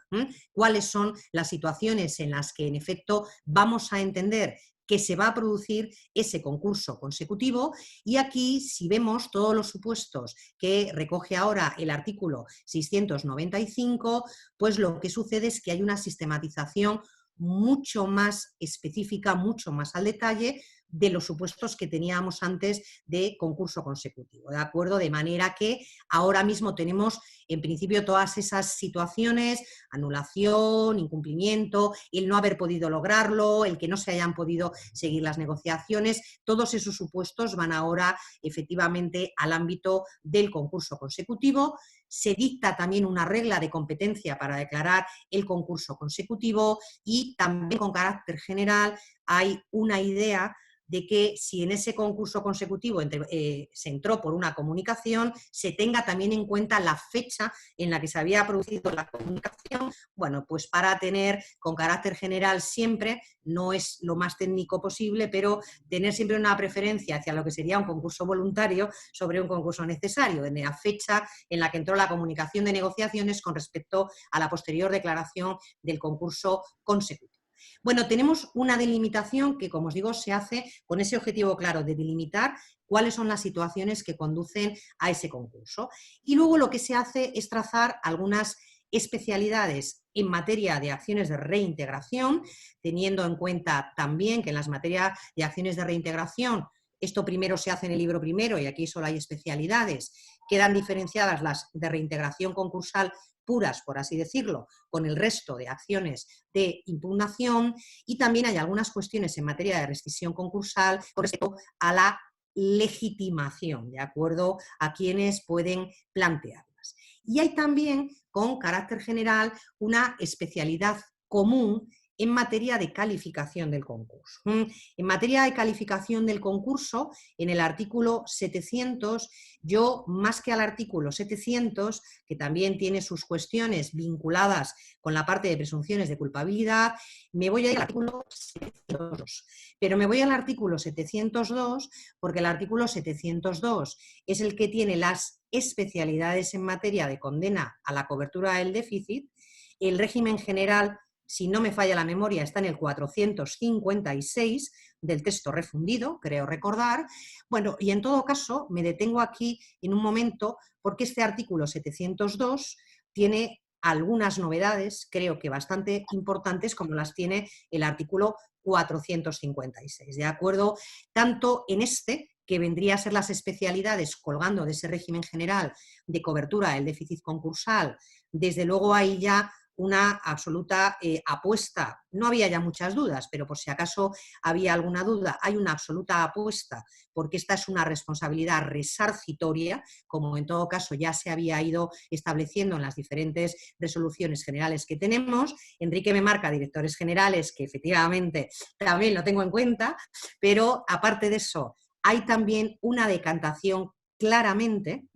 cuáles son las situaciones en las que en efecto vamos a entender que se va a producir ese concurso consecutivo, y aquí, si vemos todos los supuestos que recoge ahora el artículo 695, pues lo que sucede es que hay una sistematización mucho más específica, mucho más al detalle de los supuestos que teníamos antes de concurso consecutivo, ¿de acuerdo? De manera que ahora mismo tenemos en principio todas esas situaciones, anulación, incumplimiento, el no haber podido lograrlo, el que no se hayan podido seguir las negociaciones, todos esos supuestos van ahora efectivamente al ámbito del concurso consecutivo. Se dicta también una regla de competencia para declarar el concurso consecutivo y también con carácter general hay una idea de que si en ese concurso consecutivo se entró por una comunicación, se tenga también en cuenta la fecha en la que se había producido la comunicación, bueno, pues para tener con carácter general siempre, no es lo más técnico posible, pero tener siempre una preferencia hacia lo que sería un concurso voluntario sobre un concurso necesario, en la fecha en la que entró la comunicación de negociaciones con respecto a la posterior declaración del concurso consecutivo. Bueno, tenemos una delimitación que, como os digo, se hace con ese objetivo claro de delimitar cuáles son las situaciones que conducen a ese concurso. Y luego lo que se hace es trazar algunas especialidades en materia de acciones de reintegración, teniendo en cuenta también que en las materias de acciones de reintegración, esto primero se hace en el libro primero y aquí solo hay especialidades, quedan diferenciadas las de reintegración concursal puras, por así decirlo, con el resto de acciones de impugnación, y también hay algunas cuestiones en materia de rescisión concursal con respecto a la legitimación, de acuerdo a quienes pueden plantearlas. Y hay también, con carácter general, una especialidad común en materia de calificación del concurso. En materia de calificación del concurso, en el artículo 700, yo, más que al artículo 700, que también tiene sus cuestiones vinculadas con la parte de presunciones de culpabilidad, me voy a ir al artículo 702. Pero me voy al artículo 702 porque el artículo 702 es el que tiene las especialidades en materia de condena a la cobertura del déficit. El régimen general, si no me falla la memoria, está en el 456 del texto refundido, creo recordar. Bueno, y en todo caso, me detengo aquí en un momento porque este artículo 702 tiene algunas novedades, creo que bastante importantes, como las tiene el artículo 456, ¿de acuerdo? Tanto en este, que vendría a ser las especialidades colgando de ese régimen general de cobertura del déficit concursal, desde luego ahí ya una absoluta apuesta. No había ya muchas dudas, pero por si acaso había alguna duda, hay una absoluta apuesta porque esta es una responsabilidad resarcitoria, como en todo caso ya se había ido estableciendo en las diferentes resoluciones generales que tenemos. Enrique me marca directores generales, que efectivamente también lo tengo en cuenta, pero aparte de eso, hay también una decantación claramente.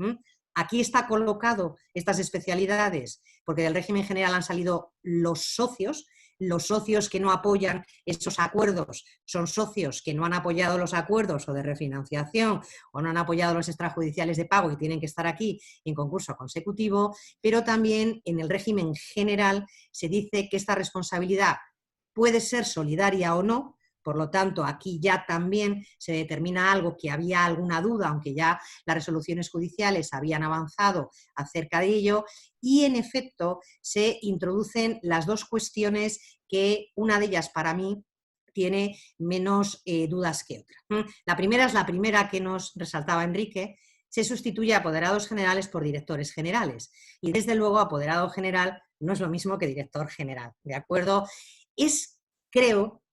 Aquí está colocado estas especialidades, porque del régimen general han salido los socios que no apoyan esos acuerdos son socios que no han apoyado los acuerdos o de refinanciación o no han apoyado los extrajudiciales de pago y tienen que estar aquí en concurso consecutivo, pero también en el régimen general se dice que esta responsabilidad puede ser solidaria o no. Por lo tanto, aquí ya también se determina algo que había alguna duda, aunque ya las resoluciones judiciales habían avanzado acerca de ello, y en efecto se introducen las dos cuestiones que una de ellas para mí tiene menos dudas que otra. La primera es la primera que nos resaltaba Enrique: se sustituye a apoderados generales por directores generales. Y desde luego apoderado general no es lo mismo que director general, ¿de acuerdo? Es, creo,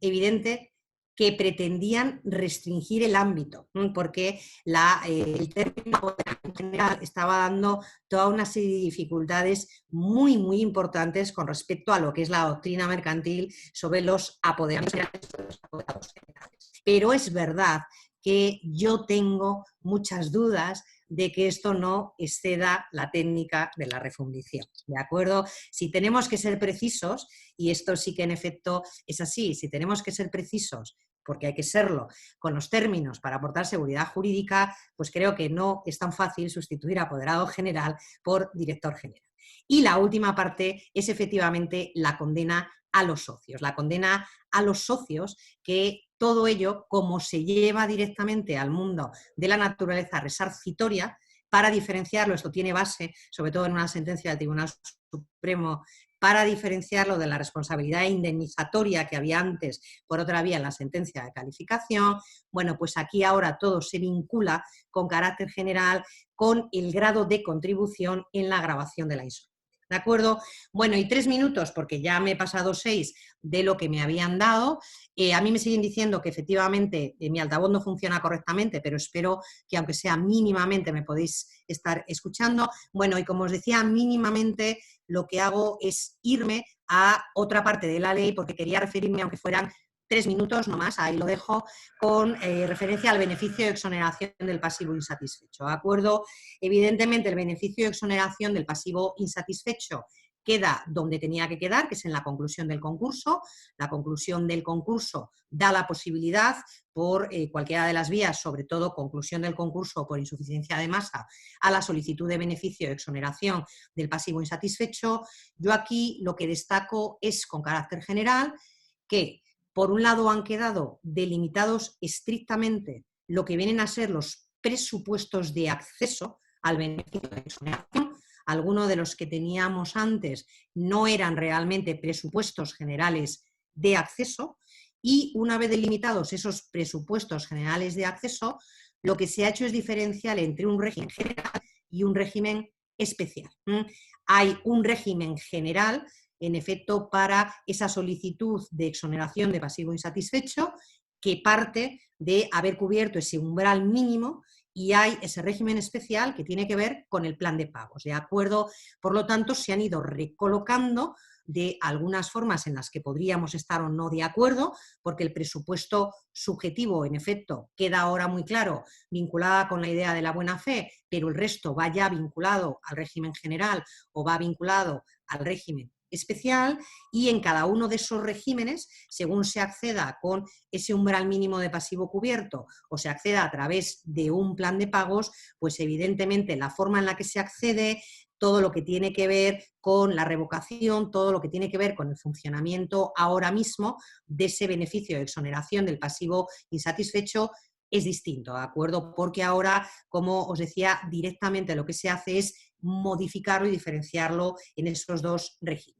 evidente que pretendían restringir el ámbito, porque el término general estaba dando toda una serie de dificultades muy, muy importantes con respecto a lo que es la doctrina mercantil sobre los apoderados generales. Pero es verdad que yo tengo muchas dudas de que esto no exceda la técnica de la refundición, ¿de acuerdo? Si tenemos que ser precisos, y esto sí que en efecto es así, si tenemos que ser precisos, porque hay que serlo, con los términos para aportar seguridad jurídica, pues creo que no es tan fácil sustituir a apoderado general por director general. Y la última parte es efectivamente la condena a los socios. La condena a los socios, que todo ello, como se lleva directamente al mundo de la naturaleza resarcitoria, para diferenciarlo, esto tiene base, sobre todo en una sentencia del Tribunal Supremo, para diferenciarlo de la responsabilidad indemnizatoria que había antes, por otra vía, en la sentencia de calificación. Bueno, pues aquí ahora todo se vincula con carácter general con el grado de contribución en la agravación de la insolvencia. ¿De acuerdo? Bueno, y 3 minutos, porque ya me he pasado 6 de lo que me habían dado. A mí me siguen diciendo que efectivamente mi altavoz no funciona correctamente, pero espero que aunque sea mínimamente me podéis estar escuchando. Bueno, y como os decía, mínimamente lo que hago es irme a otra parte de la ley, porque quería referirme, aunque fueran 3 minutos, no más, ahí lo dejo, con referencia al beneficio de exoneración del pasivo insatisfecho. ¿De acuerdo? Evidentemente, el beneficio de exoneración del pasivo insatisfecho queda donde tenía que quedar, que es en la conclusión del concurso. La conclusión del concurso da la posibilidad, por cualquiera de las vías, sobre todo conclusión del concurso o por insuficiencia de masa, a la solicitud de beneficio de exoneración del pasivo insatisfecho. Yo aquí lo que destaco es, con carácter general, que por un lado han quedado delimitados estrictamente lo que vienen a ser los presupuestos de acceso al beneficio de exoneración. Algunos de los que teníamos antes no eran realmente presupuestos generales de acceso, y una vez delimitados esos presupuestos generales de acceso, lo que se ha hecho es diferenciar entre un régimen general y un régimen especial. Hay un régimen general, en efecto, para esa solicitud de exoneración de pasivo insatisfecho, que parte de haber cubierto ese umbral mínimo, y hay ese régimen especial que tiene que ver con el plan de pagos, ¿de acuerdo? Por lo tanto, se han ido recolocando de algunas formas en las que podríamos estar o no de acuerdo, porque el presupuesto subjetivo, en efecto, queda ahora muy claro, vinculada con la idea de la buena fe, pero el resto va ya vinculado al régimen general o va vinculado al régimen especial, y en cada uno de esos regímenes, según se acceda con ese umbral mínimo de pasivo cubierto o se acceda a través de un plan de pagos, pues evidentemente la forma en la que se accede, todo lo que tiene que ver con la revocación, todo lo que tiene que ver con el funcionamiento ahora mismo de ese beneficio de exoneración del pasivo insatisfecho, es distinto, ¿de acuerdo? Porque ahora, como os decía, directamente lo que se hace es modificarlo y diferenciarlo en esos dos regímenes.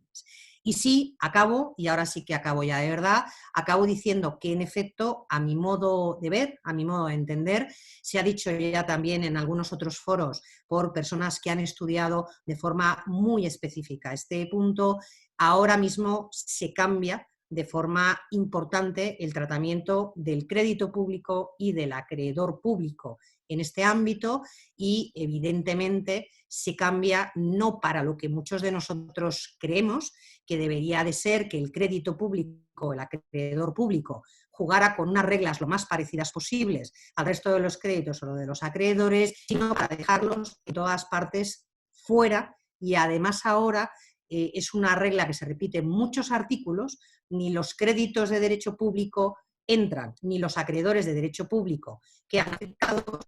Y sí, acabo, y ahora sí que acabo ya de verdad, acabo diciendo que en efecto, a mi modo de ver, a mi modo de entender, se ha dicho ya también en algunos otros foros por personas que han estudiado de forma muy específica este punto, ahora mismo se cambia de forma importante el tratamiento del crédito público y del acreedor público en este ámbito y evidentemente se cambia no para lo que muchos de nosotros creemos, que debería de ser que el crédito público, el acreedor público, jugara con unas reglas lo más parecidas posibles al resto de los créditos o de los acreedores, sino para dejarlos en todas partes fuera y además ahora es una regla que se repite en muchos artículos, ni los créditos de derecho público entran, ni los acreedores de derecho público que han afectado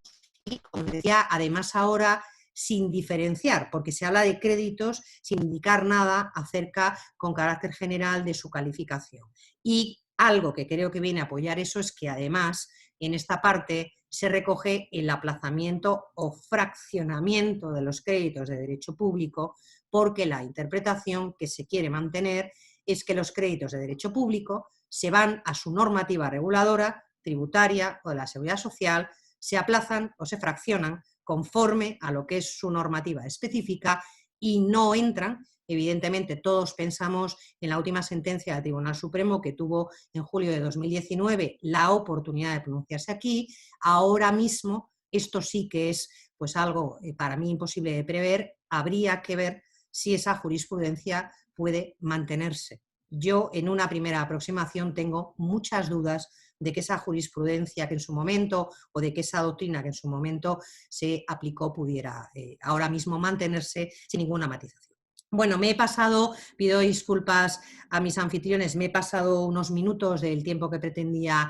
y, como decía, además ahora sin diferenciar, porque se habla de créditos sin indicar nada acerca con carácter general de su calificación. Y algo que creo que viene a apoyar eso es que además en esta parte se recoge el aplazamiento o fraccionamiento de los créditos de derecho público, porque la interpretación que se quiere mantener es que los créditos de derecho público se van a su normativa reguladora, tributaria o de la seguridad social, se aplazan o se fraccionan conforme a lo que es su normativa específica y no entran. Evidentemente, todos pensamos en la última sentencia del Tribunal Supremo que tuvo en julio de 2019 la oportunidad de pronunciarse aquí. Ahora mismo, esto sí que es pues algo para mí imposible de prever, habría que ver si esa jurisprudencia puede mantenerse. Yo, en una primera aproximación, tengo muchas dudas de que esa jurisprudencia que en su momento o de que esa doctrina que en su momento se aplicó pudiera ahora mismo mantenerse sin ninguna matización. Bueno, me he pasado, pido disculpas a mis anfitriones, me he pasado unos minutos del tiempo que pretendía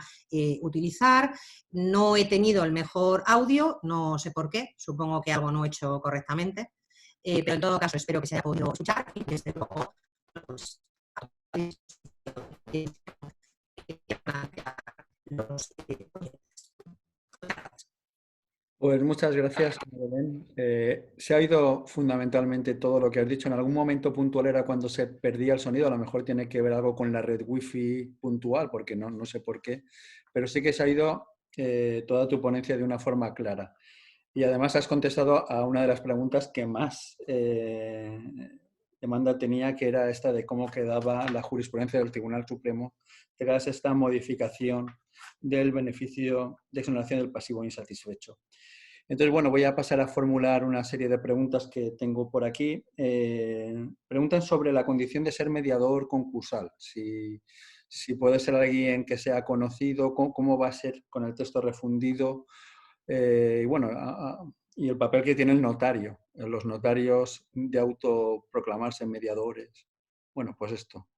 utilizar. No he tenido el mejor audio, no sé por qué, supongo que algo no he hecho correctamente, pero en todo caso espero que se haya podido escuchar y desde luego pues, Pues muchas gracias, Belén. Se ha oído fundamentalmente todo lo que has dicho. En algún momento puntual era cuando se perdía el sonido, a lo mejor tiene que ver algo con la red wifi puntual, porque no sé por qué, pero sí que se ha oído toda tu ponencia de una forma clara. Y además has contestado a una de las preguntas que más demanda tenía, que era esta de cómo quedaba la jurisprudencia del Tribunal Supremo tras esta modificación del beneficio de exoneración del pasivo insatisfecho. Entonces, bueno, voy a pasar a formular una serie de preguntas que tengo por aquí. Preguntan sobre la condición de ser mediador concursal. Si puede ser alguien que sea conocido, cómo va a ser con el texto refundido. Y bueno, y el papel que tiene el notario, los notarios de autoproclamarse mediadores. Bueno, pues esto.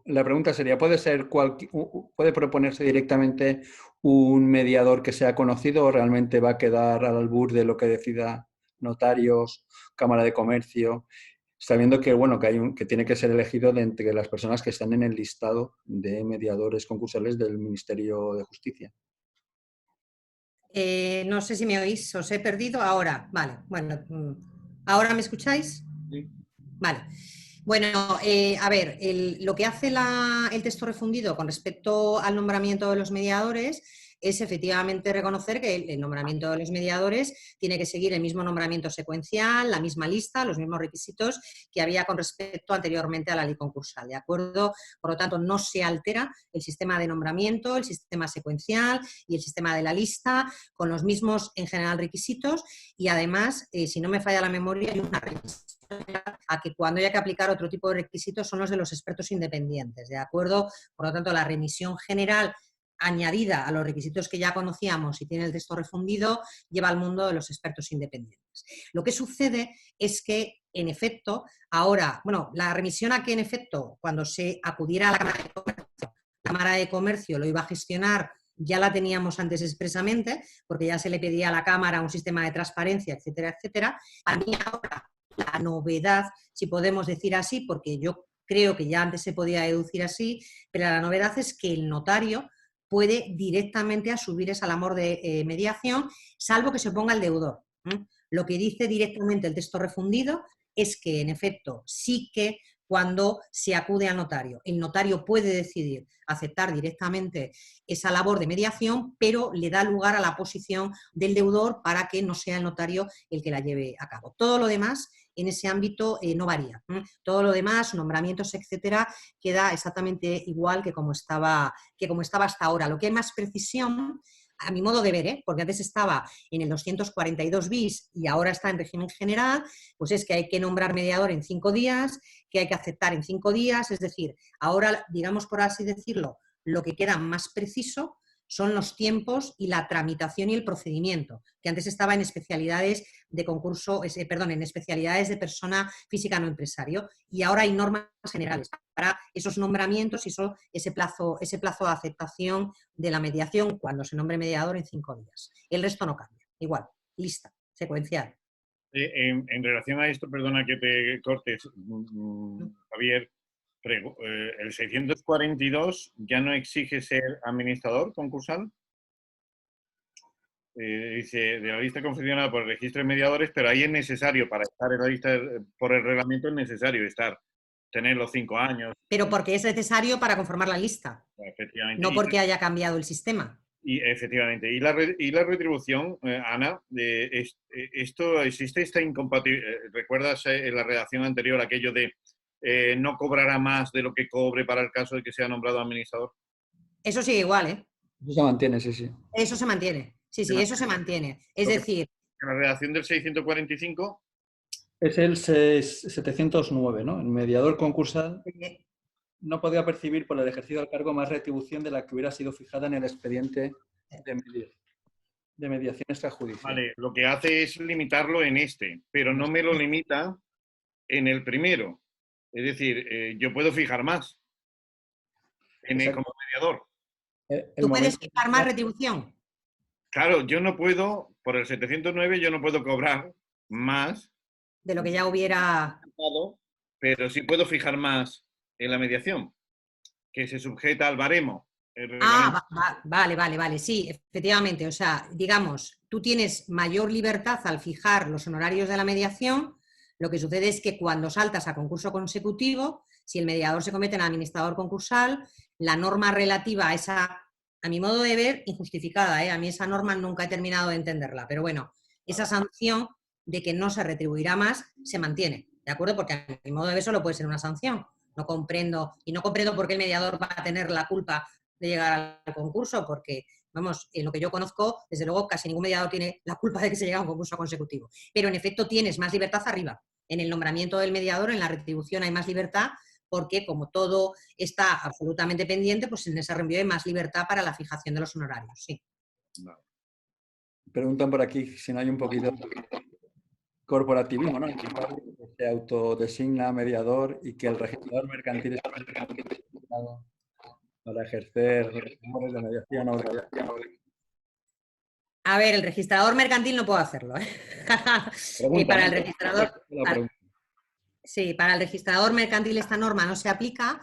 La pregunta sería, ¿puede proponerse directamente un mediador que sea conocido o realmente va a quedar al albur de lo que decida notarios, Cámara de Comercio, sabiendo que, bueno, que tiene que ser elegido de entre las personas que están en el listado de mediadores concursales del Ministerio de Justicia? No sé si me oís, os he perdido ahora. Vale, bueno, ¿ahora me escucháis? Sí. Vale. Bueno, a ver, lo que hace el texto refundido con respecto al nombramiento de los mediadores es efectivamente reconocer que el nombramiento de los mediadores tiene que seguir el mismo nombramiento secuencial, la misma lista, los mismos requisitos que había con respecto anteriormente a la ley concursal, ¿de acuerdo? Por lo tanto, no se altera el sistema de nombramiento, el sistema secuencial y el sistema de la lista con los mismos, en general, requisitos y además, si no me falla la memoria, hay una a que cuando haya que aplicar otro tipo de requisitos son los de los expertos independientes, ¿de acuerdo? Por lo tanto, la remisión general añadida a los requisitos que ya conocíamos y tiene el texto refundido, lleva al mundo de los expertos independientes. Lo que sucede es que, en efecto, ahora, bueno, la remisión a que, en efecto, cuando se acudiera a la Cámara de Comercio lo iba a gestionar, ya la teníamos antes expresamente, porque ya se le pedía a la Cámara un sistema de transparencia, etcétera, etcétera. A mí ahora la novedad, si podemos decir así, porque yo creo que ya antes se podía deducir así, pero la novedad es que el notario puede directamente asumir esa labor de mediación, salvo que se ponga el deudor. Lo que dice directamente el texto refundido es que, en efecto, sí que cuando se acude al notario. El notario puede decidir aceptar directamente esa labor de mediación, pero le da lugar a la posición del deudor para que no sea el notario el que la lleve a cabo. Todo lo demás en ese ámbito no varía. Todo lo demás, nombramientos, etcétera, queda exactamente igual que como estaba hasta ahora. Lo que hay más precisión, a mi modo de ver, porque antes estaba en el 242 bis y ahora está en régimen general, pues es que hay que nombrar mediador en 5 días, que hay que aceptar en 5 días, es decir, ahora, digamos por así decirlo, lo que queda más preciso son los tiempos y la tramitación y el procedimiento, que antes estaba en especialidades de concurso, en especialidades de persona física no empresario, y ahora hay normas generales para esos nombramientos y ese plazo de aceptación de la mediación cuando se nombre mediador en 5 días. El resto no cambia, igual, lista, secuencial. En relación a esto, perdona que te cortes, Javier, el 642 ya no exige ser administrador concursal. Dice, de la lista confeccionada por el registro de mediadores, pero ahí es necesario, para estar en la lista por el reglamento, es necesario tener los 5 años. Pero porque es necesario para conformar la lista. Efectivamente. No porque haya cambiado el sistema. Y efectivamente. Y la retribución, Ana, esto existe esta incompatibilidad. ¿Recuerdas en la redacción anterior aquello de no cobrará más de lo que cobre para el caso de que sea nombrado administrador? Eso sigue igual, ¿eh? Eso se mantiene, sí, sí. Eso se mantiene. Sí, eso se mantiene. Es decir... En la redacción del 645... Es el 709, ¿no? El mediador concursal no podía percibir por el ejercicio del cargo más retribución de la que hubiera sido fijada en el expediente de mediación extrajudicial. Vale, lo que hace es limitarlo en pero no me lo limita en el primero. Es decir, yo puedo fijar más como mediador. ¿Tú puedes fijar más retribución? Claro, yo no puedo, por el 709, yo no puedo cobrar más de lo que ya hubiera... Pero sí puedo fijar más en la mediación, que se sujeta al baremo. Vale, sí, efectivamente. O sea, digamos, tú tienes mayor libertad al fijar los honorarios de la mediación. Lo que sucede es que cuando saltas a concurso consecutivo, si el mediador se convierte en administrador concursal, la norma relativa a esa, a mi modo de ver, injustificada, a mí esa norma nunca he terminado de entenderla, pero bueno, esa sanción de que no se retribuirá más se mantiene, ¿de acuerdo? Porque a mi modo de ver solo puede ser una sanción. No comprendo por qué el mediador va a tener la culpa de llegar al concurso, porque, vamos, en lo que yo conozco, desde luego casi ningún mediador tiene la culpa de que se llegue a un concurso consecutivo. Pero en efecto tienes más libertad arriba. En el nombramiento del mediador, en la retribución hay más libertad, porque como todo está absolutamente pendiente, pues en ese reenvío hay más libertad para la fijación de los honorarios, sí. Preguntan por aquí si no hay un poquito corporativismo, ¿no? Que se autodesigna mediador y que el registrador mercantil es para ejercer labores de mediación o A ver, el registrador mercantil no puede hacerlo. Y para el registrador... Sí, para el registrador mercantil esta norma no se aplica.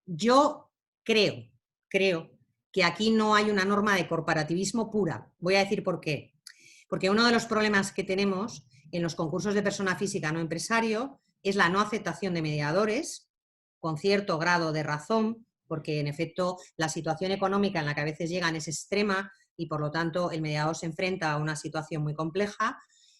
Yo creo que aquí no hay una norma de corporativismo pura. Voy a decir por qué. Porque uno de los problemas que tenemos en los concursos de persona física no empresario es la no aceptación de mediadores con cierto grado de razón, porque en efecto la situación económica en la que a veces llegan es extrema y por lo tanto el mediador se enfrenta a una situación muy compleja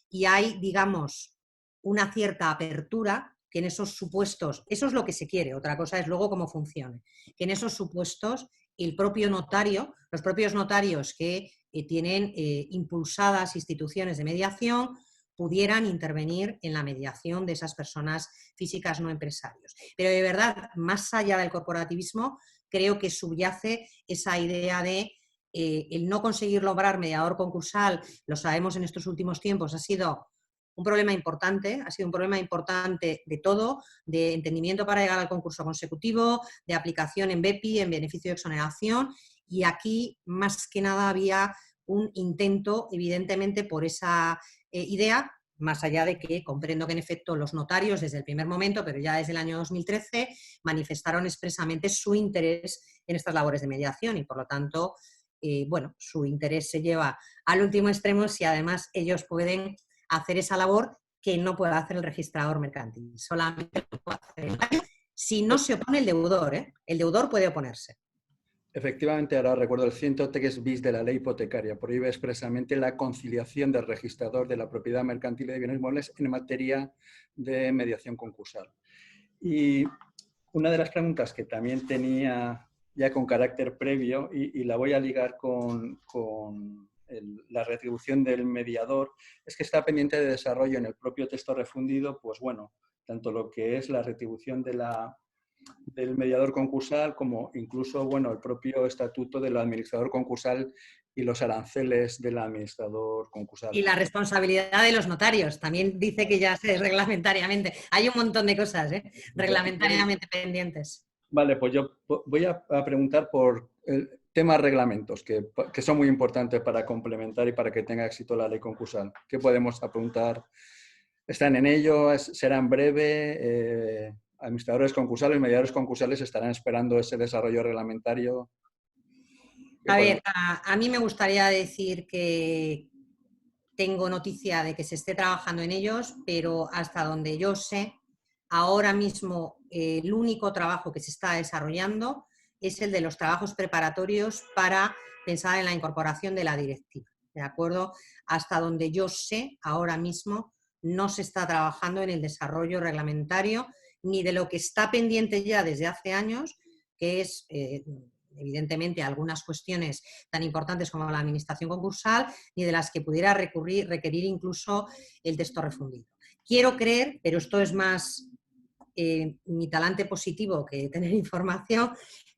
y hay, digamos, una cierta apertura que en esos supuestos, eso es lo que se quiere, otra cosa es luego cómo funcione, que en esos supuestos el propio notario, los propios notarios que tienen impulsadas instituciones de mediación, pudieran intervenir en la mediación de esas personas físicas no empresarios. Pero de verdad, más allá del corporativismo, creo que subyace esa idea de el no conseguir lograr mediador concursal, lo sabemos en estos últimos tiempos, ha sido un problema importante, ha sido un problema importante de todo, de entendimiento para llegar al concurso consecutivo, de aplicación en BEPI, en beneficio de exoneración, y aquí más que nada había un intento, evidentemente, por esa idea, más allá de que comprendo que en efecto los notarios desde el primer momento, pero ya desde el año 2013, manifestaron expresamente su interés en estas labores de mediación y por lo tanto, bueno, su interés se lleva al último extremo si además ellos pueden hacer esa labor que no puede hacer el registrador mercantil. Solamente lo puede hacer el notario si no se opone el deudor, ¿eh? El deudor puede oponerse. Efectivamente, ahora recuerdo el 103 bis de la ley hipotecaria. Prohíbe expresamente la conciliación del registrador de la propiedad mercantil de bienes muebles en materia de mediación concursal. Y una de las preguntas que también tenía ya con carácter previo, y la voy a ligar con la retribución del mediador, es que está pendiente de desarrollo en el propio texto refundido, pues bueno, tanto lo que es la retribución del mediador concursal, como incluso, bueno, el propio estatuto del administrador concursal y los aranceles del administrador concursal. Y la responsabilidad de los notarios, también dice que ya se reglamentariamente. Hay un montón de cosas, reglamentariamente pendientes. Vale, pues yo voy a preguntar por el tema reglamentos, que son muy importantes para complementar y para que tenga éxito la ley concursal. ¿Qué podemos apuntar? ¿Están en ello? ¿Serán breve? Administradores concursales, mediadores concursales estarán esperando ese desarrollo reglamentario. A ver, a mí me gustaría decir que tengo noticia de que se esté trabajando en ellos, pero hasta donde yo sé, ahora mismo el único trabajo que se está desarrollando es el de los trabajos preparatorios para pensar en la incorporación de la directiva. ¿De acuerdo? Hasta donde yo sé, ahora mismo no se está trabajando en el desarrollo reglamentario ni de lo que está pendiente ya desde hace años, que es evidentemente algunas cuestiones tan importantes como la administración concursal, ni de las que pudiera requerir incluso el texto refundido. Quiero creer, pero esto es más mi talante positivo que tener información,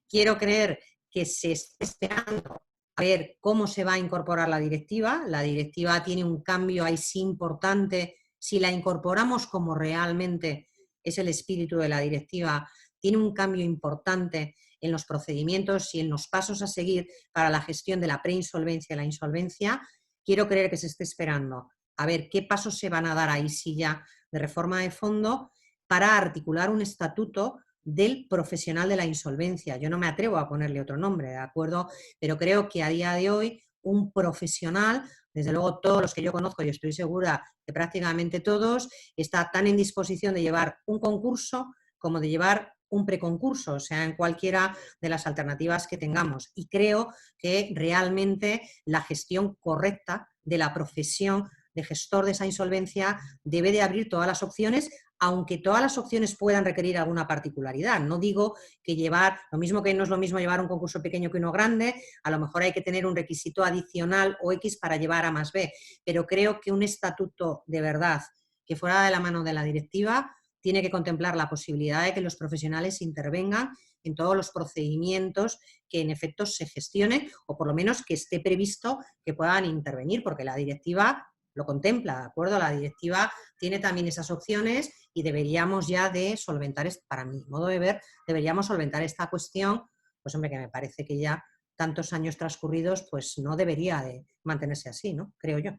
quiero creer que se está esperando a ver cómo se va a incorporar la directiva. La directiva tiene un cambio ahí sí importante. Si la incorporamos como realmente es el espíritu de la directiva, tiene un cambio importante en los procedimientos y en los pasos a seguir para la gestión de la preinsolvencia y la insolvencia. Quiero creer que se esté esperando a ver qué pasos se van a dar ahí sí ya de reforma de fondo para articular un estatuto del profesional de la insolvencia. Yo no me atrevo a ponerle otro nombre, ¿de acuerdo? Pero creo que a día de hoy un profesional, desde luego todos los que yo conozco, y estoy segura que prácticamente todos, está tan en disposición de llevar un concurso como de llevar un preconcurso, o sea, en cualquiera de las alternativas que tengamos. Y creo que realmente la gestión correcta de la profesión de gestor de esa insolvencia debe de abrir todas las opciones, aunque todas las opciones puedan requerir alguna particularidad. No digo que llevar, lo mismo que no es lo mismo llevar un concurso pequeño que uno grande, a lo mejor hay que tener un requisito adicional o X para llevar A más B, pero creo que un estatuto de verdad que fuera de la mano de la directiva tiene que contemplar la posibilidad de que los profesionales intervengan en todos los procedimientos que en efecto se gestionen o por lo menos que esté previsto que puedan intervenir, porque la directiva lo contempla, ¿de acuerdo? La directiva tiene también esas opciones y deberíamos ya de solventar, para mi modo de ver, deberíamos solventar esta cuestión, pues hombre, que me parece que ya tantos años transcurridos, pues no debería de mantenerse así, ¿no? Creo yo.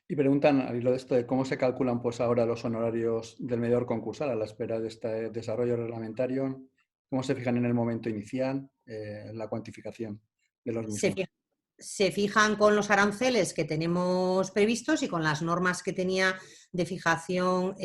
Y preguntan, al hilo de esto, de cómo se calculan pues ahora los honorarios del mediador concursal a la espera de este desarrollo reglamentario, cómo se fijan en el momento inicial, la cuantificación de los mismos. Se fijan con los aranceles que tenemos previstos y con las normas que tenía de fijación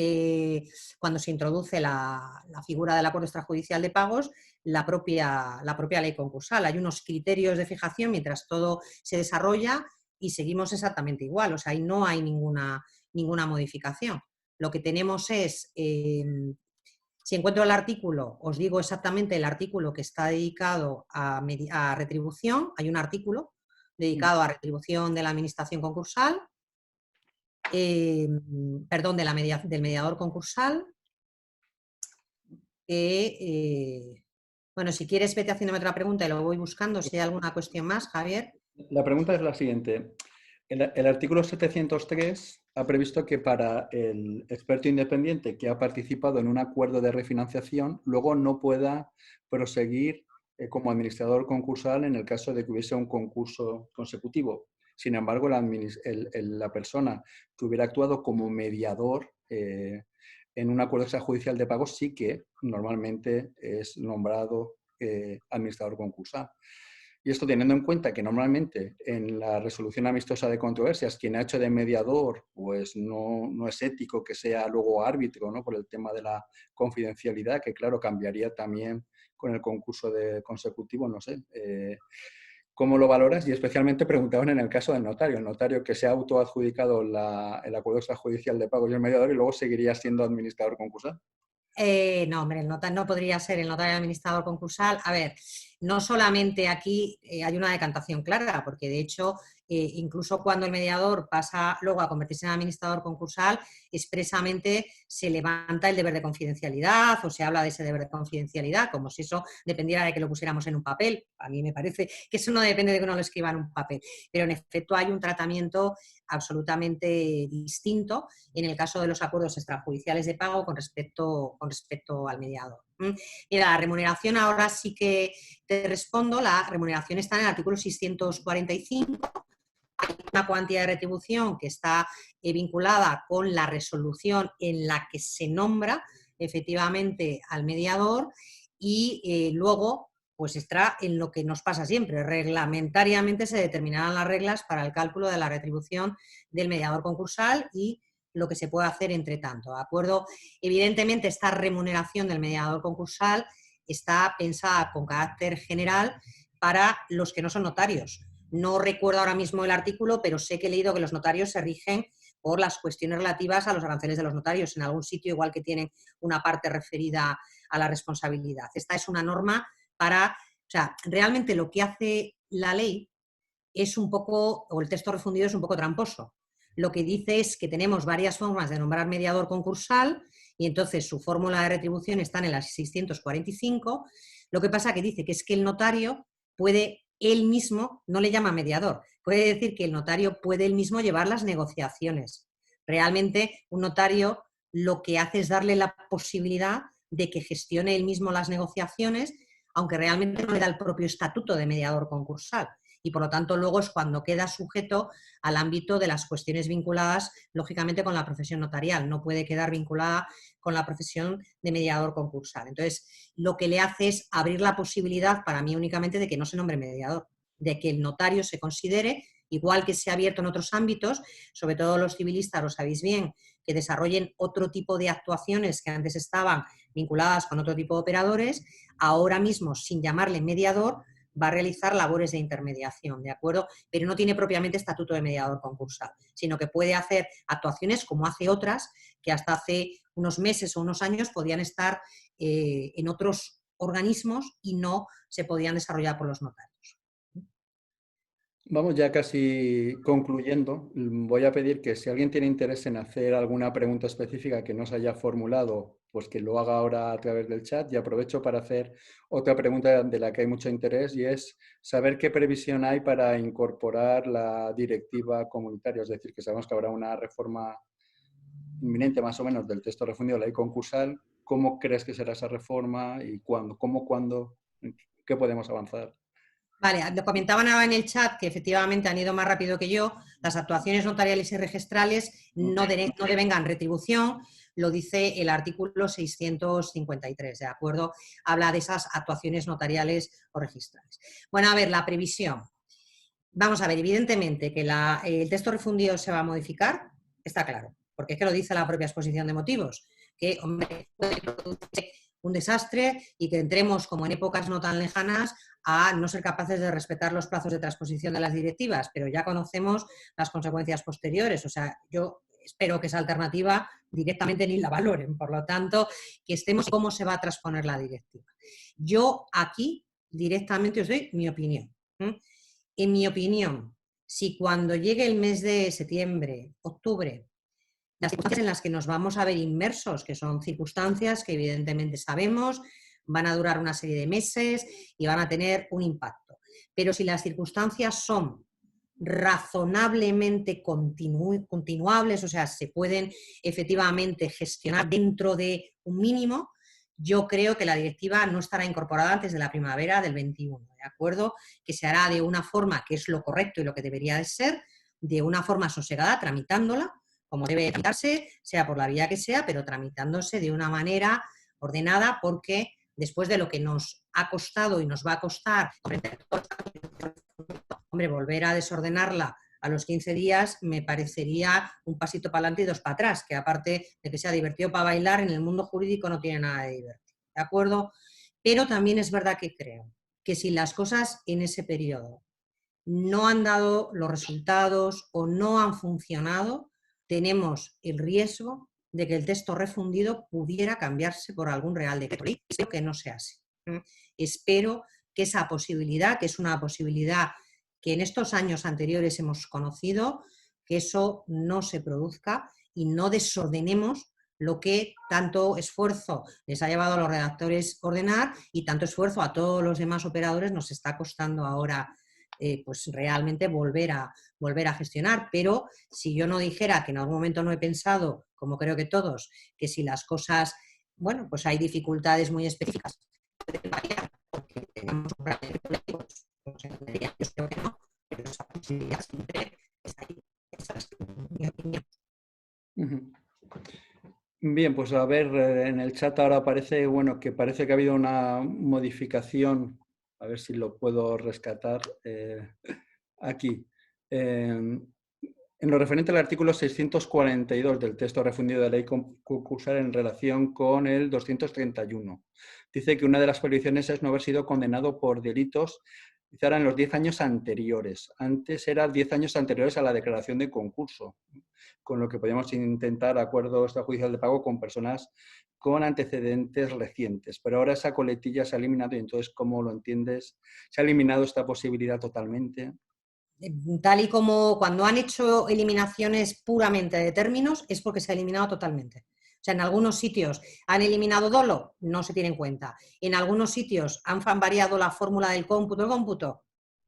cuando se introduce la figura del acuerdo extrajudicial de pagos, la propia ley concursal. Hay unos criterios de fijación mientras todo se desarrolla y seguimos exactamente igual, o sea, ahí no hay ninguna modificación. Lo que tenemos es, si encuentro el artículo, os digo exactamente el artículo que está dedicado a retribución, hay un artículo dedicado a retribución de la administración concursal, perdón, del mediador concursal. Bueno, si quieres, vete haciéndome otra pregunta y lo voy buscando. Si hay alguna cuestión más, Javier. La pregunta es la siguiente. El artículo 703 ha previsto que para el experto independiente que ha participado en un acuerdo de refinanciación, luego no pueda proseguir como administrador concursal en el caso de que hubiese un concurso consecutivo. Sin embargo, la persona que hubiera actuado como mediador en un acuerdo extrajudicial de pagos sí que normalmente es nombrado administrador concursal. Y esto teniendo en cuenta que normalmente en la resolución amistosa de controversias quien ha hecho de mediador pues no es ético que sea luego árbitro, ¿no? Por el tema de la confidencialidad, que claro, cambiaría también con el concurso de consecutivo, no sé. ¿Cómo lo valoras? Y especialmente preguntaban en el caso del notario. El notario que se ha autoadjudicado el acuerdo extrajudicial de pago y el mediador y luego seguiría siendo administrador concursal. No, hombre, no podría ser el notario administrador concursal. A ver, no solamente aquí hay una decantación clara, porque de hecho, incluso cuando el mediador pasa luego a convertirse en administrador concursal, expresamente se levanta el deber de confidencialidad o se habla de ese deber de confidencialidad, como si eso dependiera de que lo pusiéramos en un papel. A mí me parece que eso no depende de que uno lo escriba en un papel, pero en efecto hay un tratamiento absolutamente distinto en el caso de los acuerdos extrajudiciales de pago con respecto al mediador. Mira, la remuneración ahora sí que te respondo. La remuneración está en el artículo 645. Hay una cuantía de retribución que está vinculada con la resolución en la que se nombra efectivamente al mediador y luego pues está en lo que nos pasa siempre. Reglamentariamente se determinarán las reglas para el cálculo de la retribución del mediador concursal y lo que se puede hacer entre tanto, ¿de acuerdo? Evidentemente, esta remuneración del mediador concursal está pensada con carácter general para los que no son notarios. No recuerdo ahora mismo el artículo, pero sé que he leído que los notarios se rigen por las cuestiones relativas a los aranceles de los notarios en algún sitio, igual que tienen una parte referida a la responsabilidad. Esta es una norma para, o sea, realmente lo que hace la ley es un poco, o el texto refundido es un poco tramposo. Lo que dice es que tenemos varias formas de nombrar mediador concursal y entonces su fórmula de retribución está en el 645. Lo que pasa que dice que es que el notario puede él mismo, no le llama mediador, puede decir que el notario puede él mismo llevar las negociaciones. Realmente un notario lo que hace es darle la posibilidad de que gestione él mismo las negociaciones, aunque realmente no le da el propio estatuto de mediador concursal. Y por lo tanto luego es cuando queda sujeto al ámbito de las cuestiones vinculadas, lógicamente, con la profesión notarial. No puede quedar vinculada con la profesión de mediador concursal. Entonces, lo que le hace es abrir la posibilidad, para mí únicamente, de que no se nombre mediador, de que el notario se considere, igual que se ha abierto en otros ámbitos, sobre todo los civilistas, lo sabéis bien, que desarrollen otro tipo de actuaciones que antes estaban vinculadas con otro tipo de operadores, ahora mismo, sin llamarle mediador, va a realizar labores de intermediación, ¿de acuerdo? Pero no tiene propiamente estatuto de mediador concursal, sino que puede hacer actuaciones como hace otras, que hasta hace unos meses o unos años podían estar en otros organismos y no se podían desarrollar por los notarios. Vamos ya casi concluyendo. Voy a pedir que si alguien tiene interés en hacer alguna pregunta específica que no se haya formulado, pues que lo haga ahora a través del chat. Y aprovecho para hacer otra pregunta de la que hay mucho interés y es saber qué previsión hay para incorporar la directiva comunitaria. Es decir, que sabemos que habrá una reforma inminente más o menos del texto refundido de la ley concursal. ¿Cómo crees que será esa reforma y cuándo? ¿Cómo, cuándo? ¿Qué podemos avanzar? Vale, lo comentaban ahora en el chat que efectivamente han ido más rápido que yo. Las actuaciones notariales y registrales no devengan retribución, lo dice el artículo 653, ¿de acuerdo? Habla de esas actuaciones notariales o registrales. Bueno, a ver, la previsión. Vamos a ver, evidentemente que el texto refundido se va a modificar, está claro, porque es que lo dice la propia exposición de motivos, que, hombre, puede producirse un desastre y que entremos, como en épocas no tan lejanas, a no ser capaces de respetar los plazos de transposición de las directivas, pero ya conocemos las consecuencias posteriores. O sea, yo espero que esa alternativa directamente ni la valoren. Por lo tanto, que estemos cómo se va a transponer la directiva. Yo aquí directamente os doy mi opinión. En mi opinión, si cuando llegue el mes de septiembre, octubre, las circunstancias en las que nos vamos a ver inmersos, que son circunstancias que evidentemente sabemos, van a durar una serie de meses y van a tener un impacto. Pero si las circunstancias son razonablemente continuables, o sea, se pueden efectivamente gestionar dentro de un mínimo, yo creo que la directiva no estará incorporada antes de la primavera del 21, ¿de acuerdo? Que se hará de una forma que es lo correcto y lo que debería de ser, de una forma sosegada, tramitándola, como debe tramitarse, sea por la vía que sea, pero tramitándose de una manera ordenada, porque después de lo que nos ha costado y nos va a costar, hombre, volver a desordenarla a los 15 días me parecería un pasito para adelante y dos para atrás, que aparte de que sea divertido para bailar, en el mundo jurídico no tiene nada de divertido, ¿de acuerdo? Pero también es verdad que creo que si las cosas en ese periodo no han dado los resultados o no han funcionado, tenemos el riesgo de que el texto refundido pudiera cambiarse por algún real decreto ley. Espero que no sea así. Espero que esa posibilidad, que es una posibilidad que en estos años anteriores hemos conocido, que eso no se produzca y no desordenemos lo que tanto esfuerzo les ha llevado a los redactores ordenar y tanto esfuerzo a todos los demás operadores nos está costando ahora pues realmente volver a gestionar. Pero si yo no dijera que en algún momento no he pensado, como creo que todos, que si las cosas, bueno, pues hay dificultades muy específicas, porque tengamos un plan de colectivos, pues yo espero que no, pero esa posibilidad siempre está ahí. Esa es mi opinión. Bien, pues a ver, en el chat ahora aparece, bueno, que parece que ha habido una modificación, a ver si lo puedo rescatar aquí. En lo referente al artículo 642 del texto refundido de ley concursal en relación con el 231. Dice que una de las prohibiciones es no haber sido condenado por delitos, quizá eran los 10 años anteriores. Antes eran 10 años anteriores a la declaración de concurso, con lo que podíamos intentar acuerdo extrajudicial de pago con personas con antecedentes recientes. Pero ahora esa coletilla se ha eliminado y entonces, ¿cómo lo entiendes? ¿Se ha eliminado esta posibilidad totalmente? Tal y como cuando han hecho eliminaciones puramente de términos, es porque se ha eliminado totalmente. O sea, en algunos sitios han eliminado dolo, no se tiene en cuenta. En algunos sitios han variado la fórmula del cómputo.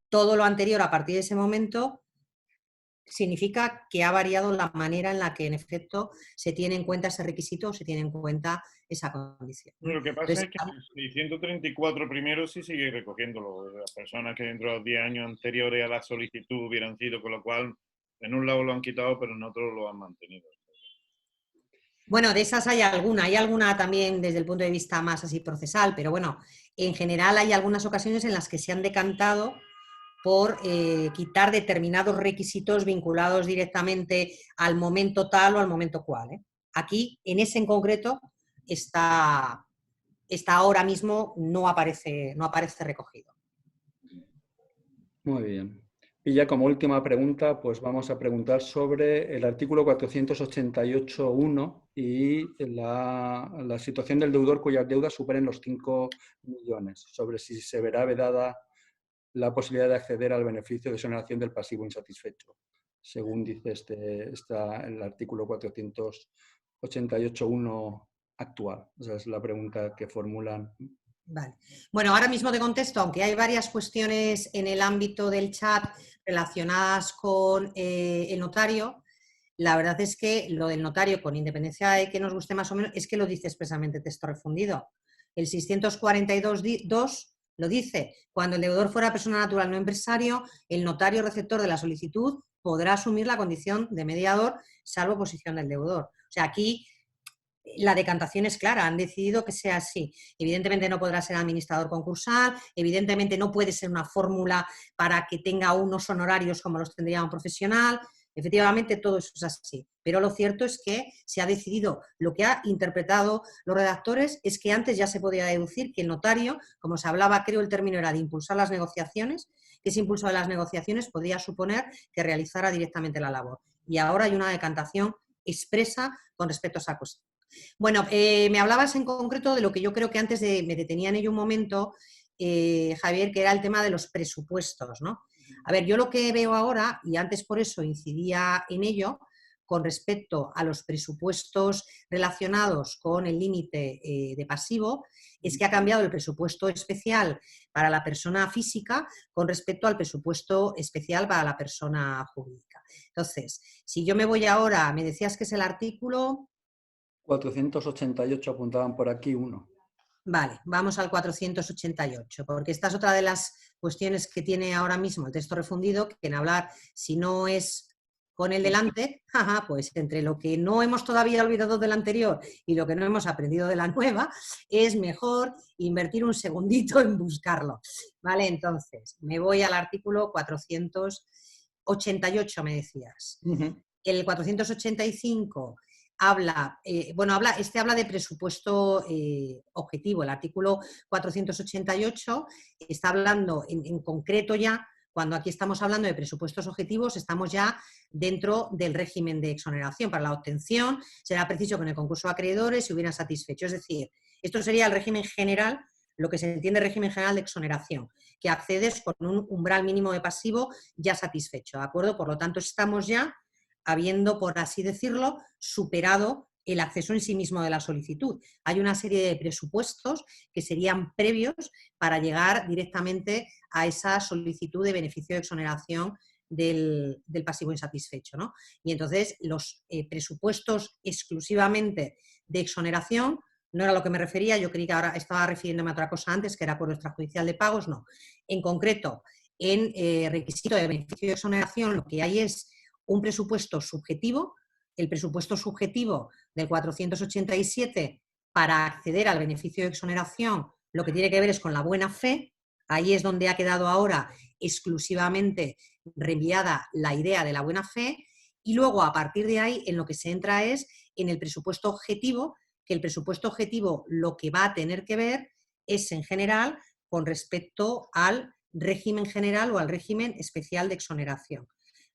Todo lo anterior a partir de ese momento significa que ha variado la manera en la que en efecto se tiene en cuenta ese requisito o se tiene en cuenta esa condición. Lo que pasa es que el 634 primero sí sigue recogiéndolo. Las personas que dentro de los 10 años anteriores a la solicitud hubieran sido, con lo cual en un lado lo han quitado, pero en otro lo han mantenido. Bueno, de esas hay alguna también desde el punto de vista más así procesal, pero bueno, en general hay algunas ocasiones en las que se han decantado por quitar determinados requisitos vinculados directamente al momento tal o al momento cual. Aquí, en ese en concreto, está ahora mismo no aparece recogido. Muy bien. Y ya como última pregunta, pues vamos a preguntar sobre el artículo 488.1 y la situación del deudor cuyas deudas superen los 5 millones, sobre si se verá vedada la posibilidad de acceder al beneficio de exoneración del pasivo insatisfecho, según dice el artículo 488.1 actual. Esa es la pregunta que formulan. Vale. Bueno, ahora mismo te contesto, aunque hay varias cuestiones en el ámbito del chat relacionadas con el notario. La verdad es que lo del notario, con independencia de que nos guste más o menos, es que lo dice expresamente texto refundido. El 642.2 lo dice: cuando el deudor fuera persona natural no empresario, el notario receptor de la solicitud podrá asumir la condición de mediador, salvo oposición del deudor. O sea, aquí la decantación es clara, han decidido que sea así. Evidentemente no podrá ser administrador concursal, evidentemente no puede ser una fórmula para que tenga unos honorarios como los tendría un profesional. Efectivamente, todo eso es así. Pero lo cierto es que se ha decidido, lo que ha interpretado los redactores es que antes ya se podía deducir que el notario, como se hablaba, creo el término era de impulsar las negociaciones, que ese impulso de las negociaciones podía suponer que realizara directamente la labor. Y ahora hay una decantación expresa con respecto a esa cuestión. Bueno, me hablabas en concreto de lo que yo creo que antes me detenía en ello un momento, Javier, que era el tema de los presupuestos, ¿no? A ver, yo lo que veo ahora, y antes por eso incidía en ello, con respecto a los presupuestos relacionados con el límite de pasivo, es que ha cambiado el presupuesto especial para la persona física con respecto al presupuesto especial para la persona jurídica. Entonces, si yo me voy ahora, me decías que es el artículo 488, apuntaban por aquí uno. Vale, vamos al 488, porque esta es otra de las cuestiones que tiene ahora mismo el texto refundido, que en hablar, si no es con el delante, jaja, pues entre lo que no hemos todavía olvidado del anterior y lo que no hemos aprendido de la nueva, es mejor invertir un segundito en buscarlo. ¿Vale? Entonces, me voy al artículo 488, me decías. El 485 habla de presupuesto objetivo. El artículo 488 está hablando en concreto ya, cuando aquí estamos hablando de presupuestos objetivos, estamos ya dentro del régimen de exoneración. Para la obtención será preciso que en el concurso de acreedores se hubieran satisfecho. Es decir, esto sería el régimen general, lo que se entiende régimen general de exoneración, que accedes con un umbral mínimo de pasivo ya satisfecho, ¿de acuerdo? Por lo tanto, estamos ya habiendo, por así decirlo, superado el acceso en sí mismo de la solicitud. Hay una serie de presupuestos que serían previos para llegar directamente a esa solicitud de beneficio de exoneración del pasivo insatisfecho, ¿no? Y entonces los presupuestos exclusivamente de exoneración, no era lo que me refería, yo creí que ahora estaba refiriéndome a otra cosa antes, que era acuerdo extrajudicial de pagos, no. En concreto, en requisito de beneficio de exoneración, lo que hay es un presupuesto subjetivo. El presupuesto subjetivo del 487 para acceder al beneficio de exoneración, lo que tiene que ver es con la buena fe. Ahí es donde ha quedado ahora exclusivamente reenviada la idea de la buena fe, y luego a partir de ahí en lo que se entra es en el presupuesto objetivo, que el presupuesto objetivo lo que va a tener que ver es en general con respecto al régimen general o al régimen especial de exoneración.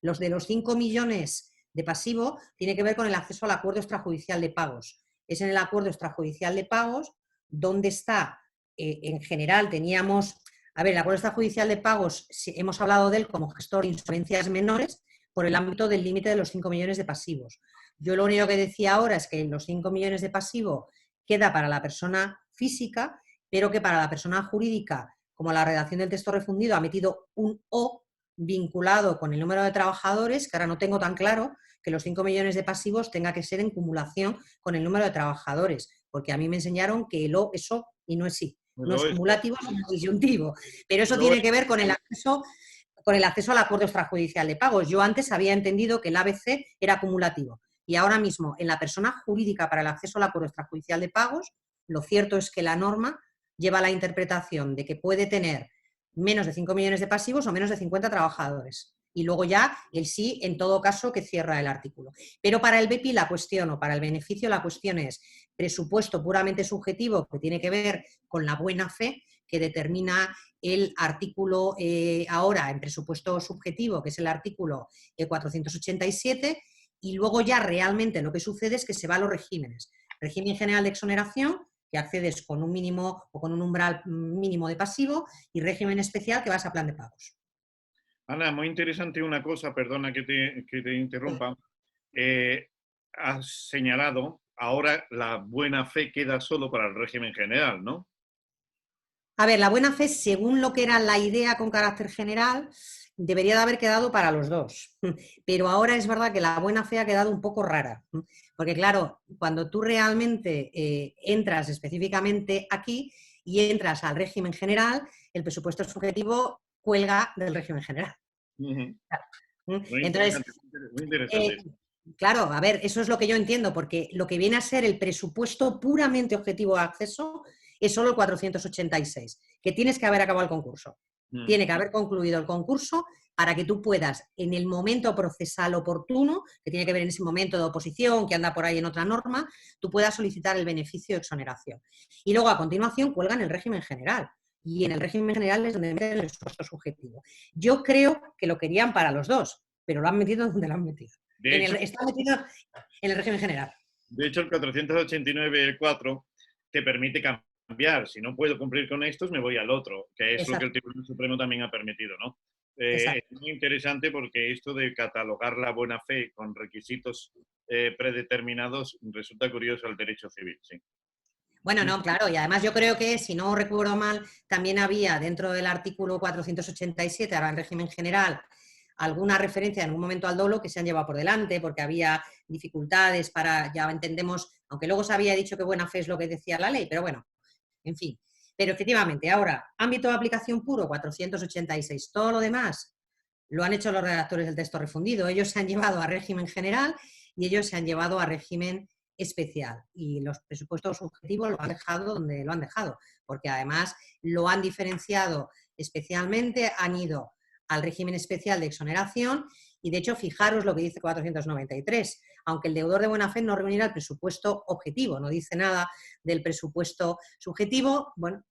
Los de los 5 millones de pasivo tiene que ver con el acceso al acuerdo extrajudicial de pagos. Es en el acuerdo extrajudicial de pagos donde está, en general teníamos, el acuerdo extrajudicial de pagos, hemos hablado de él como gestor de insolvencias menores por el ámbito del límite de los 5 millones de pasivos. Yo lo único que decía ahora es que los 5 millones de pasivo queda para la persona física, pero que para la persona jurídica, como la redacción del texto refundido ha metido un O vinculado con el número de trabajadores, que ahora no tengo tan claro que los 5 millones de pasivos tenga que ser en cumulación con el número de trabajadores, porque a mí me enseñaron que el O es O y no es sí. No es cumulativo, sino disyuntivo. Pero eso tiene que ver con el acceso al acuerdo extrajudicial de pagos. Yo antes había entendido que el ABC era acumulativo. Y ahora mismo, en la persona jurídica para el acceso al acuerdo extrajudicial de pagos, lo cierto es que la norma lleva la interpretación de que puede tener menos de 5 millones de pasivos o menos de 50 trabajadores. Y luego ya el sí, en todo caso, que cierra el artículo. Pero para el BEPI la cuestión, o para el beneficio, la cuestión es presupuesto puramente subjetivo, que tiene que ver con la buena fe, que determina el artículo ahora en presupuesto subjetivo, que es el artículo 487, y luego ya realmente lo que sucede es que se va a los regímenes. Régimen general de exoneración, que accedes con un mínimo o con un umbral mínimo de pasivo, y régimen especial que vas a plan de pagos. Ana, muy interesante una cosa, perdona que te interrumpa. Has señalado, ahora la buena fe queda solo para el régimen general, ¿no? A ver, la buena fe, según lo que era la idea con carácter general, debería de haber quedado para los dos. Pero ahora es verdad que la buena fe ha quedado un poco rara. Porque claro, cuando tú realmente entras específicamente aquí y entras al régimen general, el presupuesto subjetivo cuelga del régimen general. Entonces, muy interesante. Claro, a ver, eso es lo que yo entiendo, porque lo que viene a ser el presupuesto puramente objetivo de acceso es solo el 486, que tienes que haber acabado el concurso. Tiene que haber concluido el concurso para que tú puedas, en el momento procesal oportuno, que tiene que ver en ese momento de oposición, que anda por ahí en otra norma, tú puedas solicitar el beneficio de exoneración. Y luego, a continuación, cuelgan el régimen general. Y en el régimen general es donde meten el presupuesto subjetivo. Yo creo que lo querían para los dos, pero lo han metido donde lo han metido. Está metido en el régimen general. De hecho, el 489.4 te permite cambiar. Si no puedo cumplir con estos, me voy al otro, que es lo que el Tribunal Supremo también ha permitido, ¿no? Es muy interesante porque esto de catalogar la buena fe con requisitos predeterminados resulta curioso al derecho civil, sí. Bueno, no, claro, y además yo creo que, si no recuerdo mal, también había dentro del artículo 487, ahora en régimen general, alguna referencia en algún momento al dolo que se han llevado por delante, porque había dificultades para, ya entendemos, aunque luego se había dicho que buena fe es lo que decía la ley, pero bueno, en fin. Pero efectivamente, ahora, ámbito de aplicación puro, 486, todo lo demás, Lo han hecho los redactores del texto refundido. Ellos se han llevado a régimen general y ellos se han llevado a régimen especial. Y los presupuestos subjetivos lo han dejado donde lo han dejado, porque además lo han diferenciado especialmente, han ido al régimen especial de exoneración y, de hecho, fijaros lo que dice 493. Aunque el deudor de buena fe no reunirá el presupuesto objetivo, no dice nada del presupuesto subjetivo, bueno,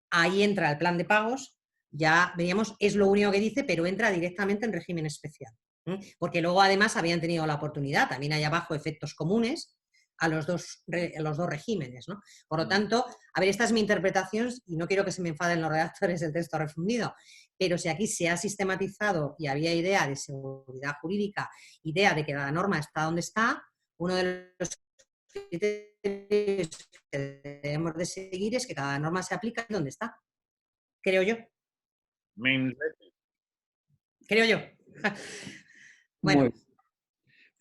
ahí entra el plan de pagos, ya veríamos, es lo único que dice, pero entra directamente en régimen especial. Porque luego además habían tenido la oportunidad, también hay abajo efectos comunes a los dos regímenes, ¿no? Por lo tanto, a ver, esta es mi interpretación y no quiero que se me enfaden los redactores del texto refundido, pero si aquí se ha sistematizado y había idea de seguridad jurídica, idea de que la norma está donde está, uno de los criterios que debemos de seguir es que cada norma se aplica donde está, creo yo. Creo yo. Bueno. Muy.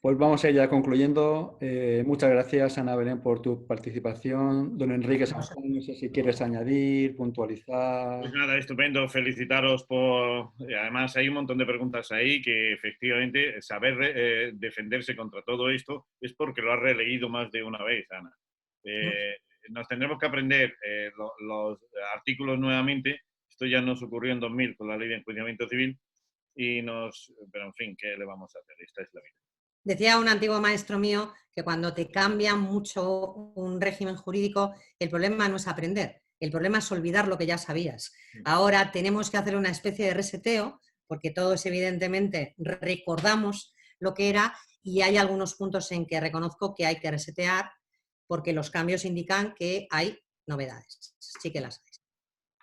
Pues vamos a ir ya concluyendo. Muchas gracias, Ana Belén, por tu participación. Don Enrique San Juan, no sé si quieres añadir, puntualizar. Pues nada, estupendo. Felicitaros por... Además, hay un montón de preguntas ahí que efectivamente saber defenderse contra todo esto es porque lo has releído más de una vez, Ana. Nos tendremos que aprender los artículos nuevamente. Esto ya nos ocurrió en 2000 con la ley de enjuiciamiento civil pero en fin, ¿qué le vamos a hacer? Esta es la vida. Decía un antiguo maestro mío que cuando te cambia mucho un régimen jurídico, el problema no es aprender, el problema es olvidar lo que ya sabías. Ahora tenemos que hacer una especie de reseteo, porque todos evidentemente recordamos lo que era y hay algunos puntos en que reconozco que hay que resetear porque los cambios indican que hay novedades. Sí que las hay.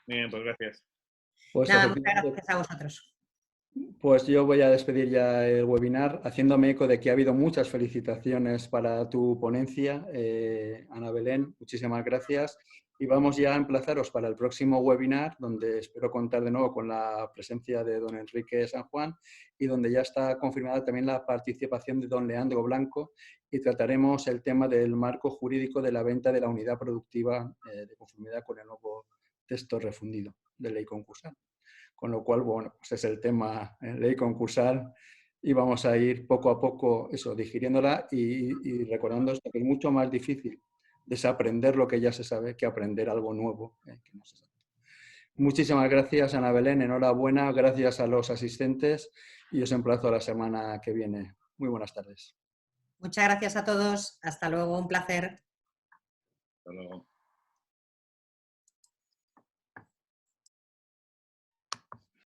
Bien, pues gracias. Pues nada, muchas gracias a vosotros. Pues yo voy a despedir ya el webinar haciéndome eco de que ha habido muchas felicitaciones para tu ponencia, Ana Belén, muchísimas gracias. Y vamos ya a emplazaros para el próximo webinar, donde espero contar de nuevo con la presencia de don Enrique San Juan y donde ya está confirmada también la participación de don Leandro Blanco y trataremos el tema del marco jurídico de la venta de la unidad productiva de conformidad con el nuevo texto refundido de ley concursal. Con lo cual, bueno, pues es el tema ley concursal y vamos a ir poco a poco digiriéndola y recordando esto, que es mucho más difícil desaprender lo que ya se sabe que aprender algo nuevo que no se sabe. Muchísimas gracias, Ana Belén, enhorabuena, gracias a los asistentes y os emplazo a la semana que viene. Muy buenas tardes. Muchas gracias a todos, hasta luego, un placer. Hasta luego.